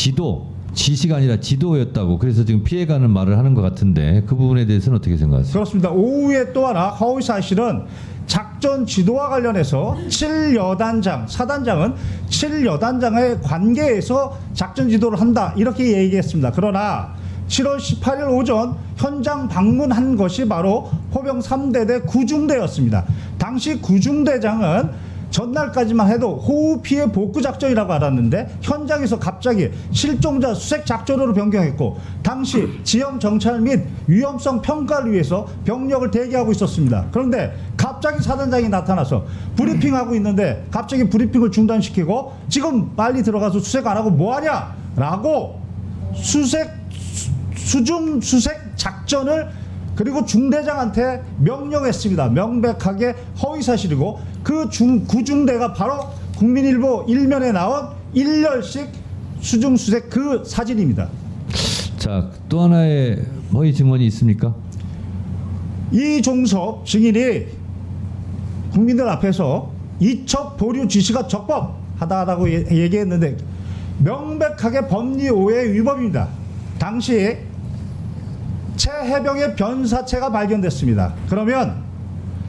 지시가 아니라 지도였다고 그래서 지금 피해가는 말을 하는 것 같은데 그 부분에 대해서는 어떻게 생각하세요? 그렇습니다. 오후에 또 하나 허위 사실은 작전 지도와 관련해서 7여단장, 사단장은 7여단장의 관계에서 작전 지도를 한다 이렇게 얘기했습니다. 그러나 7월 18일 오전 현장 방문한 것이 바로 포병 3대대 구중대였습니다. 당시 구중대장은 전날까지만 해도 호우 피해 복구 작전이라고 알았는데 현장에서 갑자기 실종자 수색 작전으로 변경했고 당시 지형 정찰 및 위험성 평가를 위해서 병력을 대기하고 있었습니다. 그런데 갑자기 사단장이 나타나서 브리핑하고 있는데 갑자기 브리핑을 중단시키고 지금 빨리 들어가서 수색 안 하고 뭐하냐 라고 수중 수색 작전을 그리고 중대장한테 명령했습니다. 명백하게 허위 사실이고 그 구중대가 바로 국민일보 일면에 나온 일렬식 수중수색 그 사진입니다. 자, 또 하나의 허위 증언이 있습니까? 이종섭 증인이 국민들 앞에서 이첩 보류 지시가 적법하다라고 얘기했는데 명백하게 법리 오해 위법입니다. 당시 최해병의 변사체가 발견됐습니다. 그러면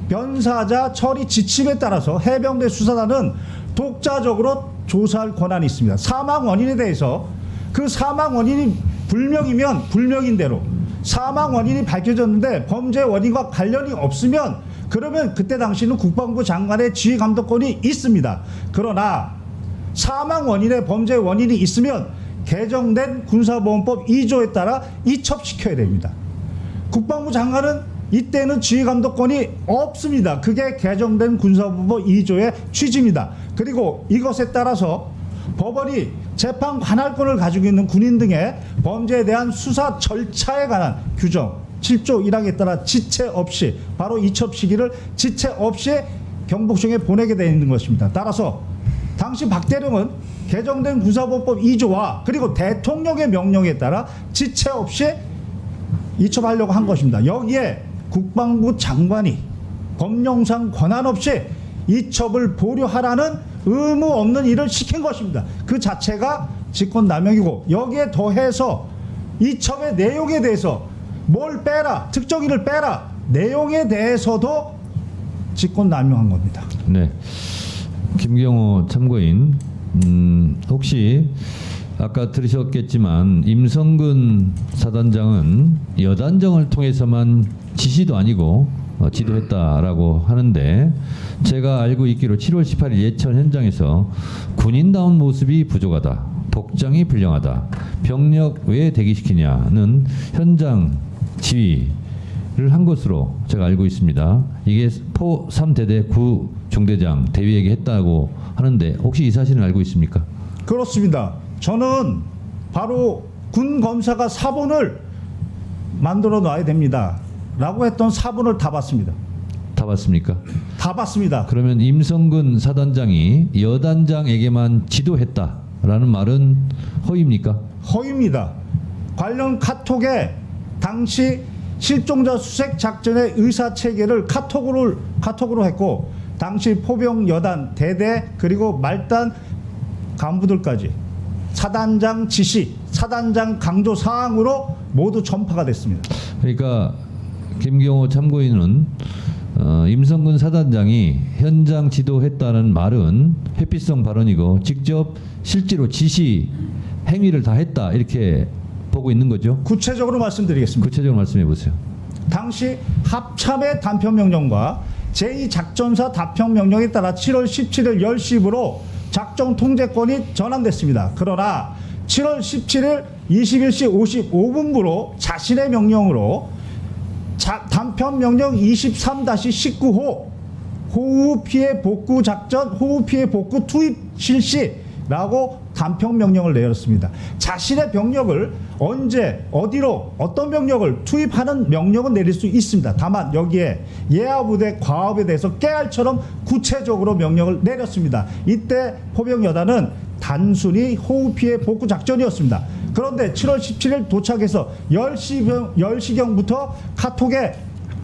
변사자 처리 지침에 따라서 해병대 수사단은 독자적으로 조사할 권한이 있습니다. 사망 원인에 대해서 그 사망 원인이 불명이면 불명인 대로 사망 원인이 밝혀졌는데 범죄 원인과 관련이 없으면 그러면 그때 당시는 국방부 장관의 지휘 감독권이 있습니다. 그러나 사망 원인에 범죄 원인이 있으면 개정된 군사보험법 2조에 따라 이첩시켜야 됩니다. 국방부 장관은 이때는 지휘감독권이 없습니다. 그게 개정된 군사보험법 2조의 취지입니다. 그리고 이것에 따라서 법원이 재판 관할권을 가지고 있는 군인 등의 범죄에 대한 수사 절차에 관한 규정 7조 1항에 따라 지체 없이 바로 이첩 시기를 지체 없이 경복궁에 보내게 되어 있는 것입니다. 따라서 당시 박 대령은 개정된 군사법법 2조와 그리고 대통령의 명령에 따라 지체 없이 이첩하려고 한 것입니다. 여기에 국방부 장관이 법령상 권한 없이 이첩을 보류하라는 의무 없는 일을 시킨 것입니다. 그 자체가 직권남용이고 여기에 더해서 이첩의 내용에 대해서 뭘 빼라, 특정인을 빼라 내용에 대해서도 직권남용한 겁니다. 네, 김경호 참고인, 혹시 아까 들으셨겠지만 임성근 사단장은 여단장을 통해서만 지시도 아니고 지도했다라고 하는데, 제가 알고 있기로 7월 18일 예천 현장에서 군인다운 모습이 부족하다, 복장이 불량하다, 병력 왜 대기시키냐는 현장 지휘를 한 것으로 제가 알고 있습니다. 이게 포 3대대 구 중대장 대위에게 했다고 하는데 혹시 이 사실은 알고 있습니까? 그렇습니다. 저는 바로 군 검사가 사본을 만들어 놔야 됩니다 라고 했던 사본을 다 봤습니다. 다 봤습니까? 다 봤습니다. 그러면 임성근 사단장이 여단장에게만 지도했다라는 말은 허위입니까? 허위입니다. 관련 카톡에 당시 실종자 수색 작전의 의사 체계를 카톡으로 했고, 당시 포병 여단 대대 그리고 말단 간부들까지 사단장 지시, 사단장 강조 사항으로 모두 전파가 됐습니다. 그러니까 김경호 참고인은 임성근 사단장이 현장 지도했다는 말은 회피성 발언이고 직접 실제로 지시 행위를 다 했다 이렇게 보고 있는 거죠? 구체적으로 말씀드리겠습니다. 구체적으로 말씀해 보세요. 당시 합참의 단편명령과 제2작전사 답변명령에 따라 7월 17일 10시부로 작전 통제권이 전환됐습니다. 그러나 7월 17일 21시 55분부로 자신의 명령으로 단편명령 23-19호 호우 피해 복구 작전, 호우 피해 복구 투입 실시라고 단편명령을 내렸습니다. 자신의 병력을 언제 어디로 어떤 병력을 투입하는 명령은 내릴 수 있습니다. 다만 여기에 예하부대 과업에 대해서 깨알처럼 구체적으로 명령을 내렸습니다. 이때 포병여단은 단순히 호우 피해 복구 작전이었습니다. 그런데 7월 17일 도착해서 10시경부터 카톡에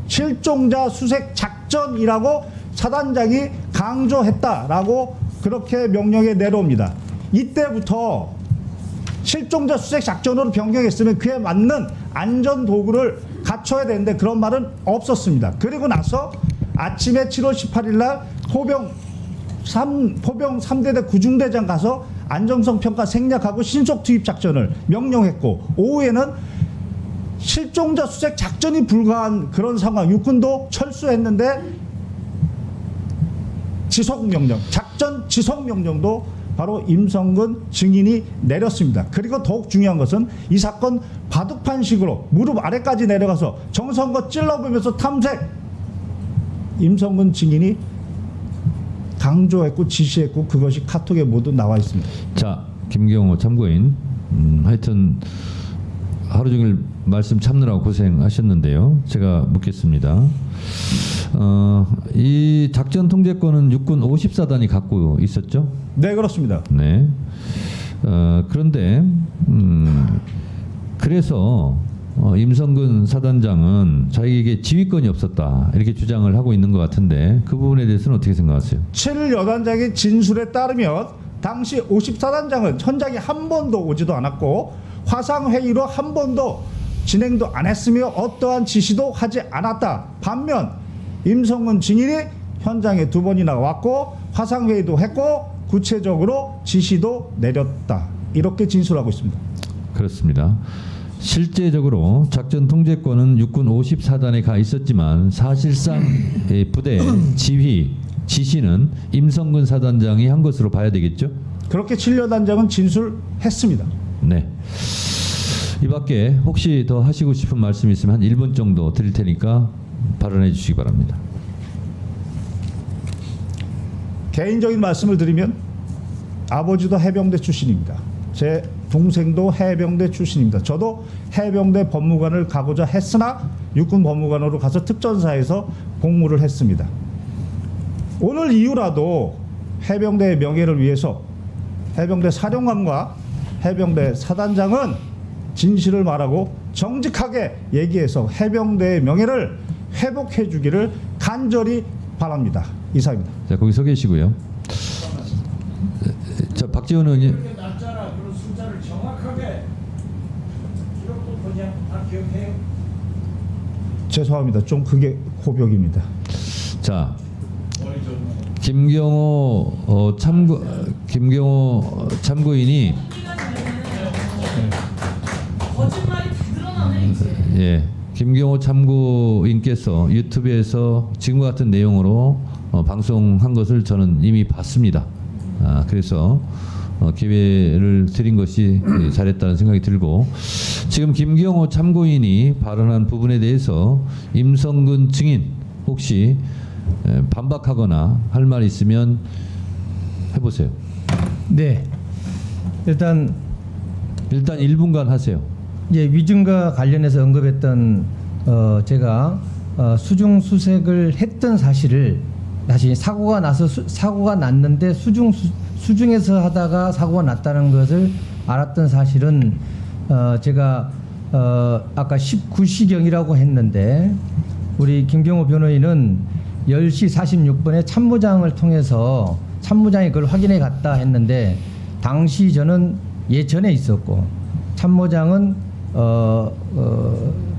실종자 수색 작전이라고 사단장이 강조했다라고 그렇게 명령에 내려옵니다. 이때부터 실종자 수색 작전으로 변경했으면 그에 맞는 안전 도구를 갖춰야 되는데 그런 말은 없었습니다. 그리고 나서 아침에 7월 18일 날 포병 3대대 구중대장 가서 안정성 평가 생략하고 신속 투입 작전을 명령했고, 오후에는 실종자 수색 작전이 불가한 그런 상황, 육군도 철수했는데 지속명령, 작전 지속명령도 바로 임성근 증인이 내렸습니다. 그리고 더욱 중요한 것은 이 사건 바둑판식으로 무릎 아래까지 내려가서 정성껏 찔러보면서 탐색, 임성근 증인이 강조했고 지시했고 그것이 카톡에 모두 나와 있습니다. 자, 김경호 참고인, 하여튼 하루 종일 말씀 참느라고 고생하셨는데요. 제가 묻겠습니다. 이 작전 통제권은 육군 54단이 갖고 있었죠? 네, 그렇습니다. 네. 그런데 그래서 임성근 사단장은 자기에게 지휘권이 없었다 이렇게 주장을 하고 있는 것 같은데 그 부분에 대해서는 어떻게 생각하세요? 7일 여단장의 진술에 따르면 당시 54단장은 현장에 한 번도 오지도 않았고 화상회의로 한 번도 진행도 안 했으며 어떠한 지시도 하지 않았다. 반면 임성근 증인이 현장에 2번이나 왔고 화상회의도 했고 구체적으로 지시도 내렸다. 이렇게 진술하고 있습니다. 그렇습니다. 실제적으로 작전 통제권은 육군 54단에 가 있었지만 사실상 부대 지휘 지시는 임성근 사단장이 한 것으로 봐야 되겠죠? 그렇게 7여단장은 진술했습니다. 네. 이 밖에 혹시 더 하시고 싶은 말씀 있으면 한 1분 정도 드릴 테니까 발언해 주시기 바랍니다. 개인적인 말씀을 드리면 아버지도 해병대 출신입니다. 제 동생도 해병대 출신입니다. 저도 해병대 법무관을 가고자 했으나 육군 법무관으로 가서 특전사에서 복무를 했습니다. 오늘 이후라도 해병대의 명예를 위해서 해병대 사령관과 해병대 사단장은 진실을 말하고 정직하게 얘기해서 해병대의 명예를 회복해 주기를 간절히 바랍니다. 이상입니다. 자, 거기 서 계시고요. 자, 박지원 의원님. 날짜나 그런 숫자를 정확하게 기록도 보지 않고 다 기억해요. 죄송합니다. 좀 그게 고벽입니다. 자, 김경호 참고인이 거짓말이 다 드러나네 이제. 예, 김경호 참고인께서 유튜브에서 지금과 같은 내용으로 방송한 것을 저는 이미 봤습니다. 그래서 기회를 드린 것이 잘했다는 생각이 들고, 지금 김경호 참고인이 발언한 부분에 대해서 임성근 증인 혹시 반박하거나 할 말 있으면 해보세요. 네. 일단 1분간 하세요. 예, 위증과 관련해서 언급했던 제가 수중수색을 했던 사실을 다시 사고가 났는데 수중에서 하다가 사고가 났다는 것을 알았던 사실은 제가 아까 19시경이라고 했는데 우리 김경호 변호인은 10시 46분에 참모장을 통해서 참모장이 그걸 확인해 갔다 했는데 당시 저는 예천에 있었고 참모장은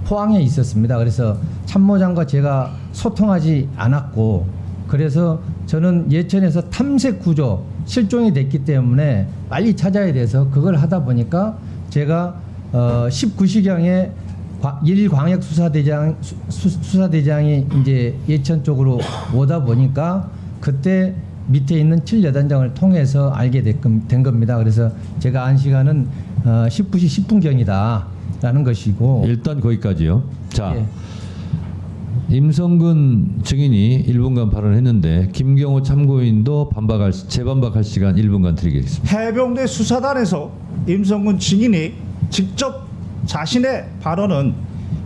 포항에 있었습니다. 그래서 참모장과 제가 소통하지 않았고, 그래서 저는 예천에서 탐색 구조 실종이 됐기 때문에 빨리 찾아야 돼서 그걸 하다 보니까 제가 19시경에 수사대장이 이제 예천 쪽으로 오다 보니까 그때 밑에 있는 7여단장을 통해서 알게 된 겁니다. 그래서 제가 안 시간은 19시 10분경이다라는 것이고. 일단 거기까지요. 자, 예. 임성근 증인이 1분간 발언했는데 김경호 참고인도 재반박할 시간 1분간 드리겠습니다. 해병대 수사단에서 임성근 증인이 직접 자신의 발언은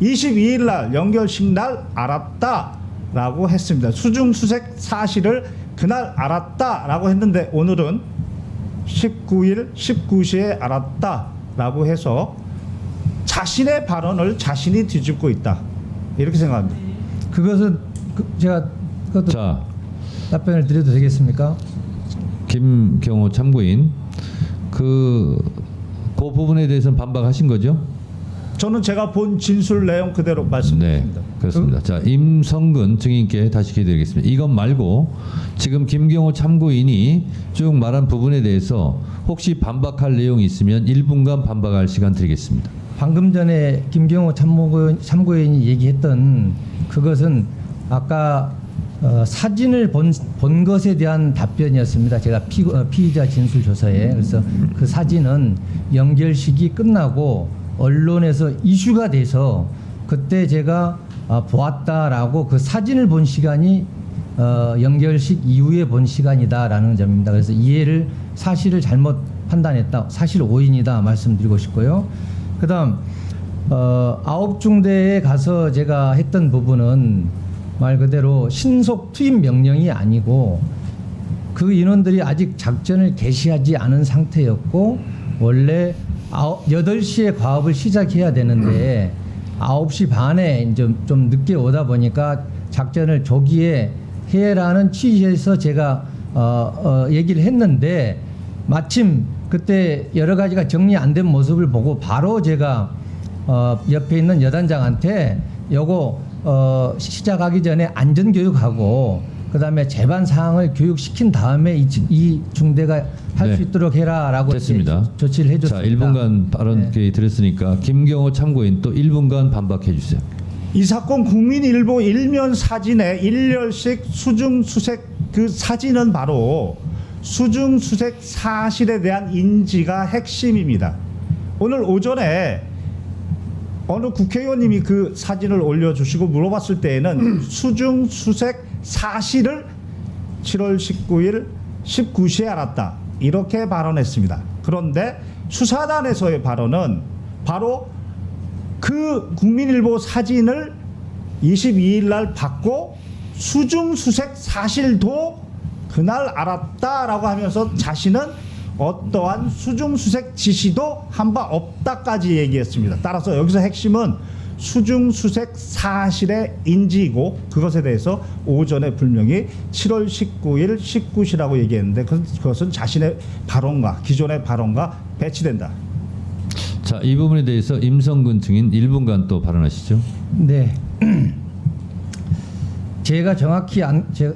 22일 날 연결식 날 알았다라고 했습니다. 수중수색 사실을 그날 알았다라고 했는데 오늘은 19일 19시에 알았다라고 해서 자신의 발언을 자신이 뒤집고 있다. 이렇게 생각합니다. 그것은 제가 그것도 답변을 드려도 되겠습니까? 김경호 참고인 그 부분에 대해서는 반박하신 거죠? 저는 제가 본 진술 내용 그대로 말씀드립니다. 네, 그렇습니다. 자, 임성근 증인께 다시 기회 드리겠습니다. 이것 말고 지금 김경호 참고인이 쭉 말한 부분에 대해서 혹시 반박할 내용이 있으면 1분간 반박할 시간 드리겠습니다. 방금 전에 김경호 참고인이 얘기했던 그것은 아까 사진을 본 것에 대한 답변이었습니다. 제가 피의자 진술 조사에. 그래서 그 사진은 연결식이 끝나고 언론에서 이슈가 돼서 그때 제가 보았다라고 그 사진을 본 시간이 연결식 이후에 본 시간이다라는 점입니다. 그래서 사실을 잘못 판단했다. 사실 오인이다 말씀드리고 싶고요. 그다음 9중대에 가서 제가 했던 부분은 말 그대로 신속 투입 명령이 아니고 그 인원들이 아직 작전을 개시하지 않은 상태였고 원래 8시에 과업을 시작해야 되는데 9시 반에 좀 늦게 오다 보니까 작전을 조기에 해라는 취지에서 제가 얘기를 했는데 마침 그때 여러 가지가 정리 안 된 모습을 보고 바로 제가 옆에 있는 여단장한테 요거 시작하기 전에 안전교육하고 그다음에 재반 사항을 교육시킨 다음에 이 중대가 할 수 있도록 해라라고 됐습니다. 조치를 해줬습니다. 자, 1분간 발언 드렸으니까 김경호 참고인 또 1분간 반박해 주세요. 이 사건 국민일보 일면 사진의 일렬식 수중수색 그 사진은 바로 수중수색 사실에 대한 인지가 핵심입니다. 오늘 오전에 어느 국회의원님이 그 사진을 올려주시고 물어봤을 때에는 수중수색 사실을 7월 19일 19시에 알았다. 이렇게 발언했습니다. 그런데 수사단에서의 발언은 바로 그 국민일보 사진을 22일 날 받고 수중수색 사실도 그날 알았다라고 하면서 자신은 어떠한 수중수색 지시도 한 바 없다까지 얘기했습니다. 따라서 여기서 핵심은 수중수색 사실의 인지이고 그것에 대해서 오전에 분명히 7월 19일 19시라고 얘기했는데 그것은 자신의 발언과 기존의 발언과 배치된다. 자, 이 부분에 대해서 임성근 증인 1분간 또 발언하시죠. 네. 제가 정확히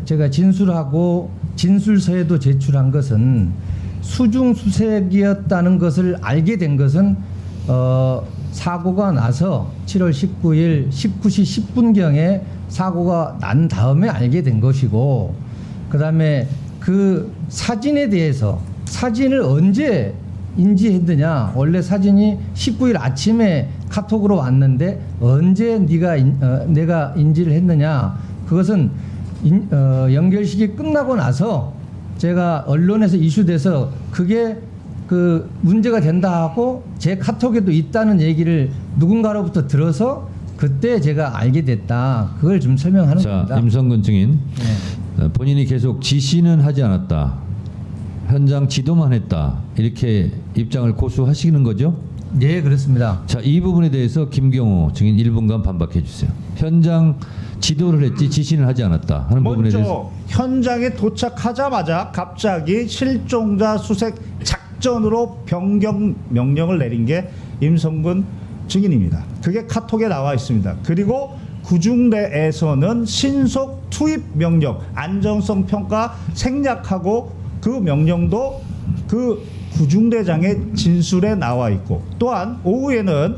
제가 진술하고 진술서에도 제출한 것은 수중수색이었다는 것을 알게 된 것은 사고가 나서 7월 19일 19시 10분경에 사고가 난 다음에 알게 된 것이고, 그다음에 그 사진에 대해서 사진을 언제 인지했느냐, 원래 사진이 19일 아침에 카톡으로 왔는데 언제 내가 인지를 했느냐, 그것은 연결식이 끝나고 나서 제가 언론에서 이슈돼서 그게 그 문제가 된다 하고 제 카톡에도 있다는 얘기를 누군가로부터 들어서 그때 제가 알게 됐다. 그걸 좀 설명하는 겁니다. 자, 임성근 증인. 네. 본인이 계속 지시는 하지 않았다. 현장 지도만 했다. 이렇게 입장을 고수하시는 거죠? 네, 그렇습니다. 자, 이 부분에 대해서 김경호 증인 1분간 반박해 주세요. 현장 지도를 했지 지시는 하지 않았다 하는 부분에 대해서. 먼저 현장에 도착하자마자 갑자기 실종자 수색 작전으로 변경 명령을 내린 게 임성근 증인입니다. 그게 카톡에 나와 있습니다. 그리고 구중대에서는 신속 투입 명령, 안정성 평가 생략하고 그 명령도 그 구중대장의 진술에 나와 있고, 또한 오후에는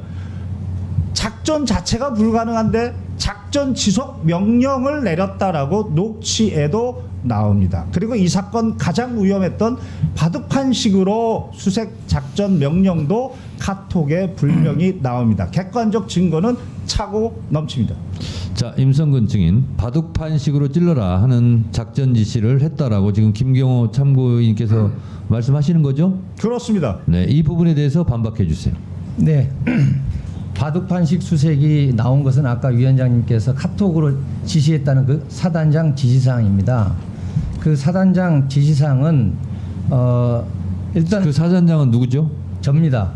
작전 자체가 불가능한데 작전 지속 명령을 내렸다라고 녹취에도 나옵니다. 그리고 이 사건 가장 위험했던 바둑판식으로 수색 작전 명령도 카톡에 분명히 나옵니다. 객관적 증거는 차고 넘칩니다. 자, 임성근 증인, 바둑판식으로 찔러라 하는 작전 지시를 했다라고 지금 김경호 참고인께서 말씀하시는 거죠? 그렇습니다. 네, 이 부분에 대해서 반박해 주세요. 네. 바둑판식 수색이 나온 것은 아까 위원장님께서 카톡으로 지시했다는 그 사단장 지시사항입니다. 그 사단장 지시사항은 일단 그 사단장은 누구죠? 접니다.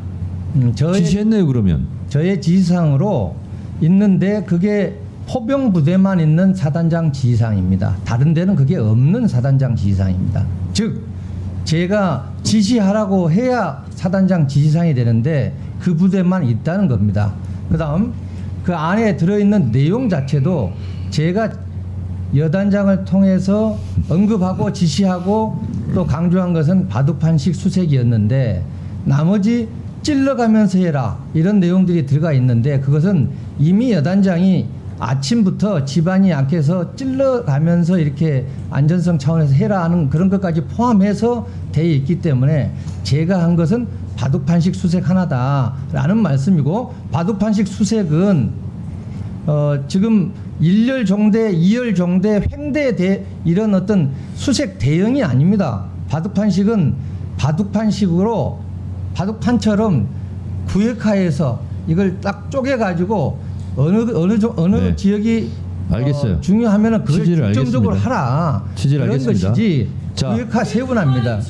지시했네요, 그러면. 저의 지시사항으로 있는데 그게 포병 부대만 있는 사단장 지시사항입니다. 다른 데는 그게 없는 사단장 지시사항입니다. 즉 제가 지시하라고 해야 사단장 지시사항이 되는데 그 부대만 있다는 겁니다. 그다음 그 안에 들어있는 내용 자체도 제가 여단장을 통해서 언급하고 지시하고 또 강조한 것은 바둑판식 수색이었는데 나머지 찔러가면서 해라 이런 내용들이 들어가 있는데 그것은 이미 여단장이 아침부터 집안이 약해서 찔러가면서 이렇게 안전성 차원에서 해라 하는 그런 것까지 포함해서 되어 있기 때문에 제가 한 것은 바둑판식 수색 하나다라는 말씀이고, 바둑판식 수색은 지금 1열 종대, 2열 종대, 횡대 이런 어떤 수색 대형이 아닙니다. 바둑판식은 바둑판식으로 바둑판처럼 구역화해서 이걸 딱 쪼개가지고 어느 네. 지역이 알겠어요. 중요하면은 그걸 취지를 중점적으로 알겠습니다. 하라. 취지를 그런 알겠습니다. 것이지 자, 구역화 세분합니다.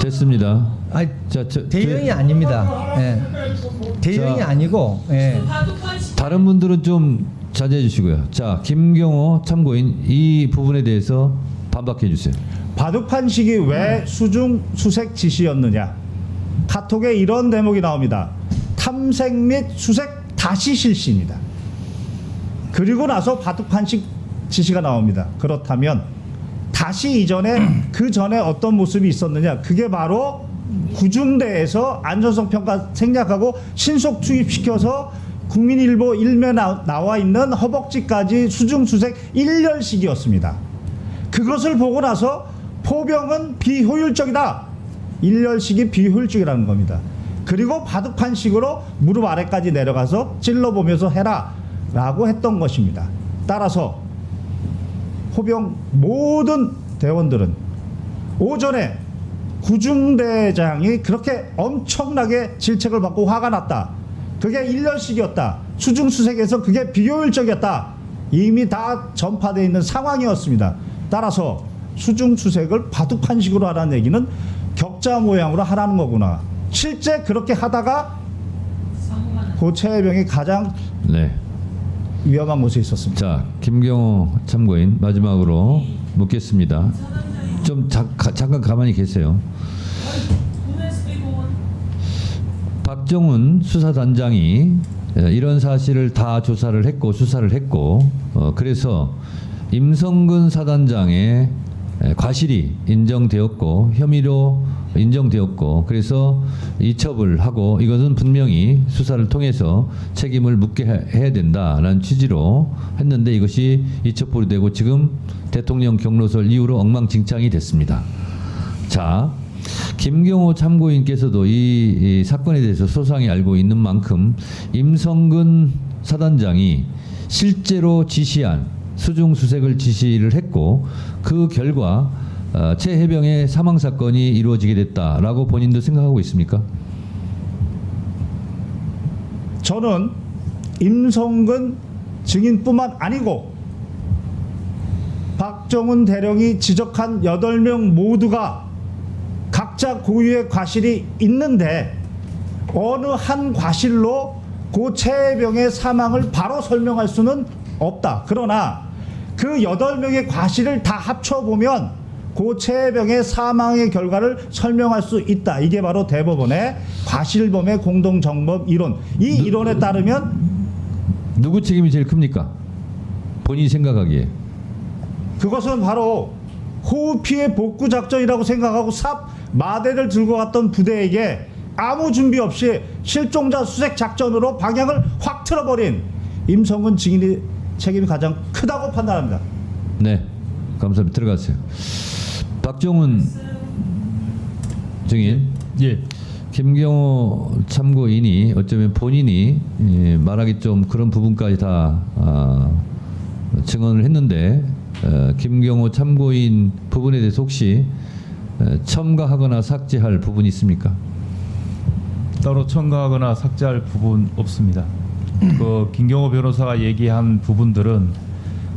됐습니다. 아니, 자, 대형이 아닙니다. 예. 대형이 자, 아니고 예. 다른 분들은 좀 자제해 주시고요. 자, 김경호 참고인 이 부분에 대해서 반박해 주세요. 바둑판식이 왜 수중 수색 지시였느냐? 카톡에 이런 대목이 나옵니다. 탐색 및 수색 다시 실시입니다. 그리고 나서 바둑판식 지시가 나옵니다. 그렇다면 다시 이전에 그 전에 어떤 모습이 있었느냐? 그게 바로 구중대에서 안전성 평가 생략하고 신속 투입시켜서 국민일보 일면에 나와 있는 허벅지까지 수중수색 1열식이었습니다. 그것을 보고 나서 포병은 비효율적이다. 1열식이 비효율적이라는 겁니다. 그리고 바둑판식으로 무릎 아래까지 내려가서 찔러보면서 해라 라고 했던 것입니다. 따라서 포병 모든 대원들은 오전에 구중대장이 그렇게 엄청나게 질책을 받고 화가 났다. 그게 1년씩이었다. 수중수색에서 그게 비효율적이었다. 이미 다 전파되어 있는 상황이었습니다. 따라서 수중수색을 바둑판식으로 하라는 얘기는 격자 모양으로 하라는 거구나. 실제 그렇게 하다가 고 최혜병이 가장 네. 위험한 곳에 있었습니다. 자, 김경호 참고인 마지막으로 묻겠습니다. 좀 잠깐 가만히 계세요. 박정훈 수사단장이 이런 사실을 다 조사를 했고 수사를 했고 그래서 임성근 사단장의 과실이 인정되었고 혐의로 인정되었고 그래서 이첩을 하고 이것은 분명히 수사를 통해서 책임을 묻게 해야 된다라는 취지로 했는데 이것이 이첩보로 되고 지금 대통령 경로설 이후로 엉망진창이 됐습니다. 자, 김경호 참고인께서도 이 사건에 대해서 소상히 알고 있는 만큼 임성근 사단장이 실제로 지시한 수중수색을 지시를 했고 그 결과 최혜병의 사망 사건이 이루어지게 됐다라고 본인도 생각하고 있습니까? 저는 임성근 증인뿐만 아니고 박정훈 대령이 지적한 8명 모두가 각자 고유의 과실이 있는데 어느 한 과실로 고 최혜병의 사망을 바로 설명할 수는 없다. 그러나 그 8명의 과실을 다 합쳐보면 고 최혜병의 사망의 결과를 설명할 수 있다. 이게 바로 대법원의 과실범의 공동정범 이론. 이 이론에 따르면 누구 책임이 제일 큽니까? 본인이 생각하기에. 그것은 바로 호우 피해 복구 작전이라고 생각하고 삽 마대를 들고 갔던 부대에게 아무 준비 없이 실종자 수색 작전으로 방향을 확 틀어버린 임성근 증인의 책임이 가장 크다고 판단합니다. 네, 감사합니다. 들어가세요. 박정훈 증인. 예. 김경호 참고인이 어쩌면 본인이 말하기 좀 그런 부분까지 다 증언을 했는데 김경호 참고인 부분에 대해서 혹시 첨가하거나 삭제할 부분이 있습니까? 따로 첨가하거나 삭제할 부분 없습니다. 그 김경호 변호사가 얘기한 부분들은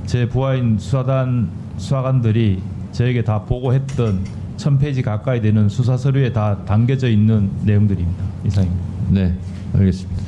제 부하인 수사관들이 저에게 다 보고했던 1000페이지 가까이 되는 수사 서류에 다 담겨져 있는 내용들입니다. 이상입니다. 네, 알겠습니다.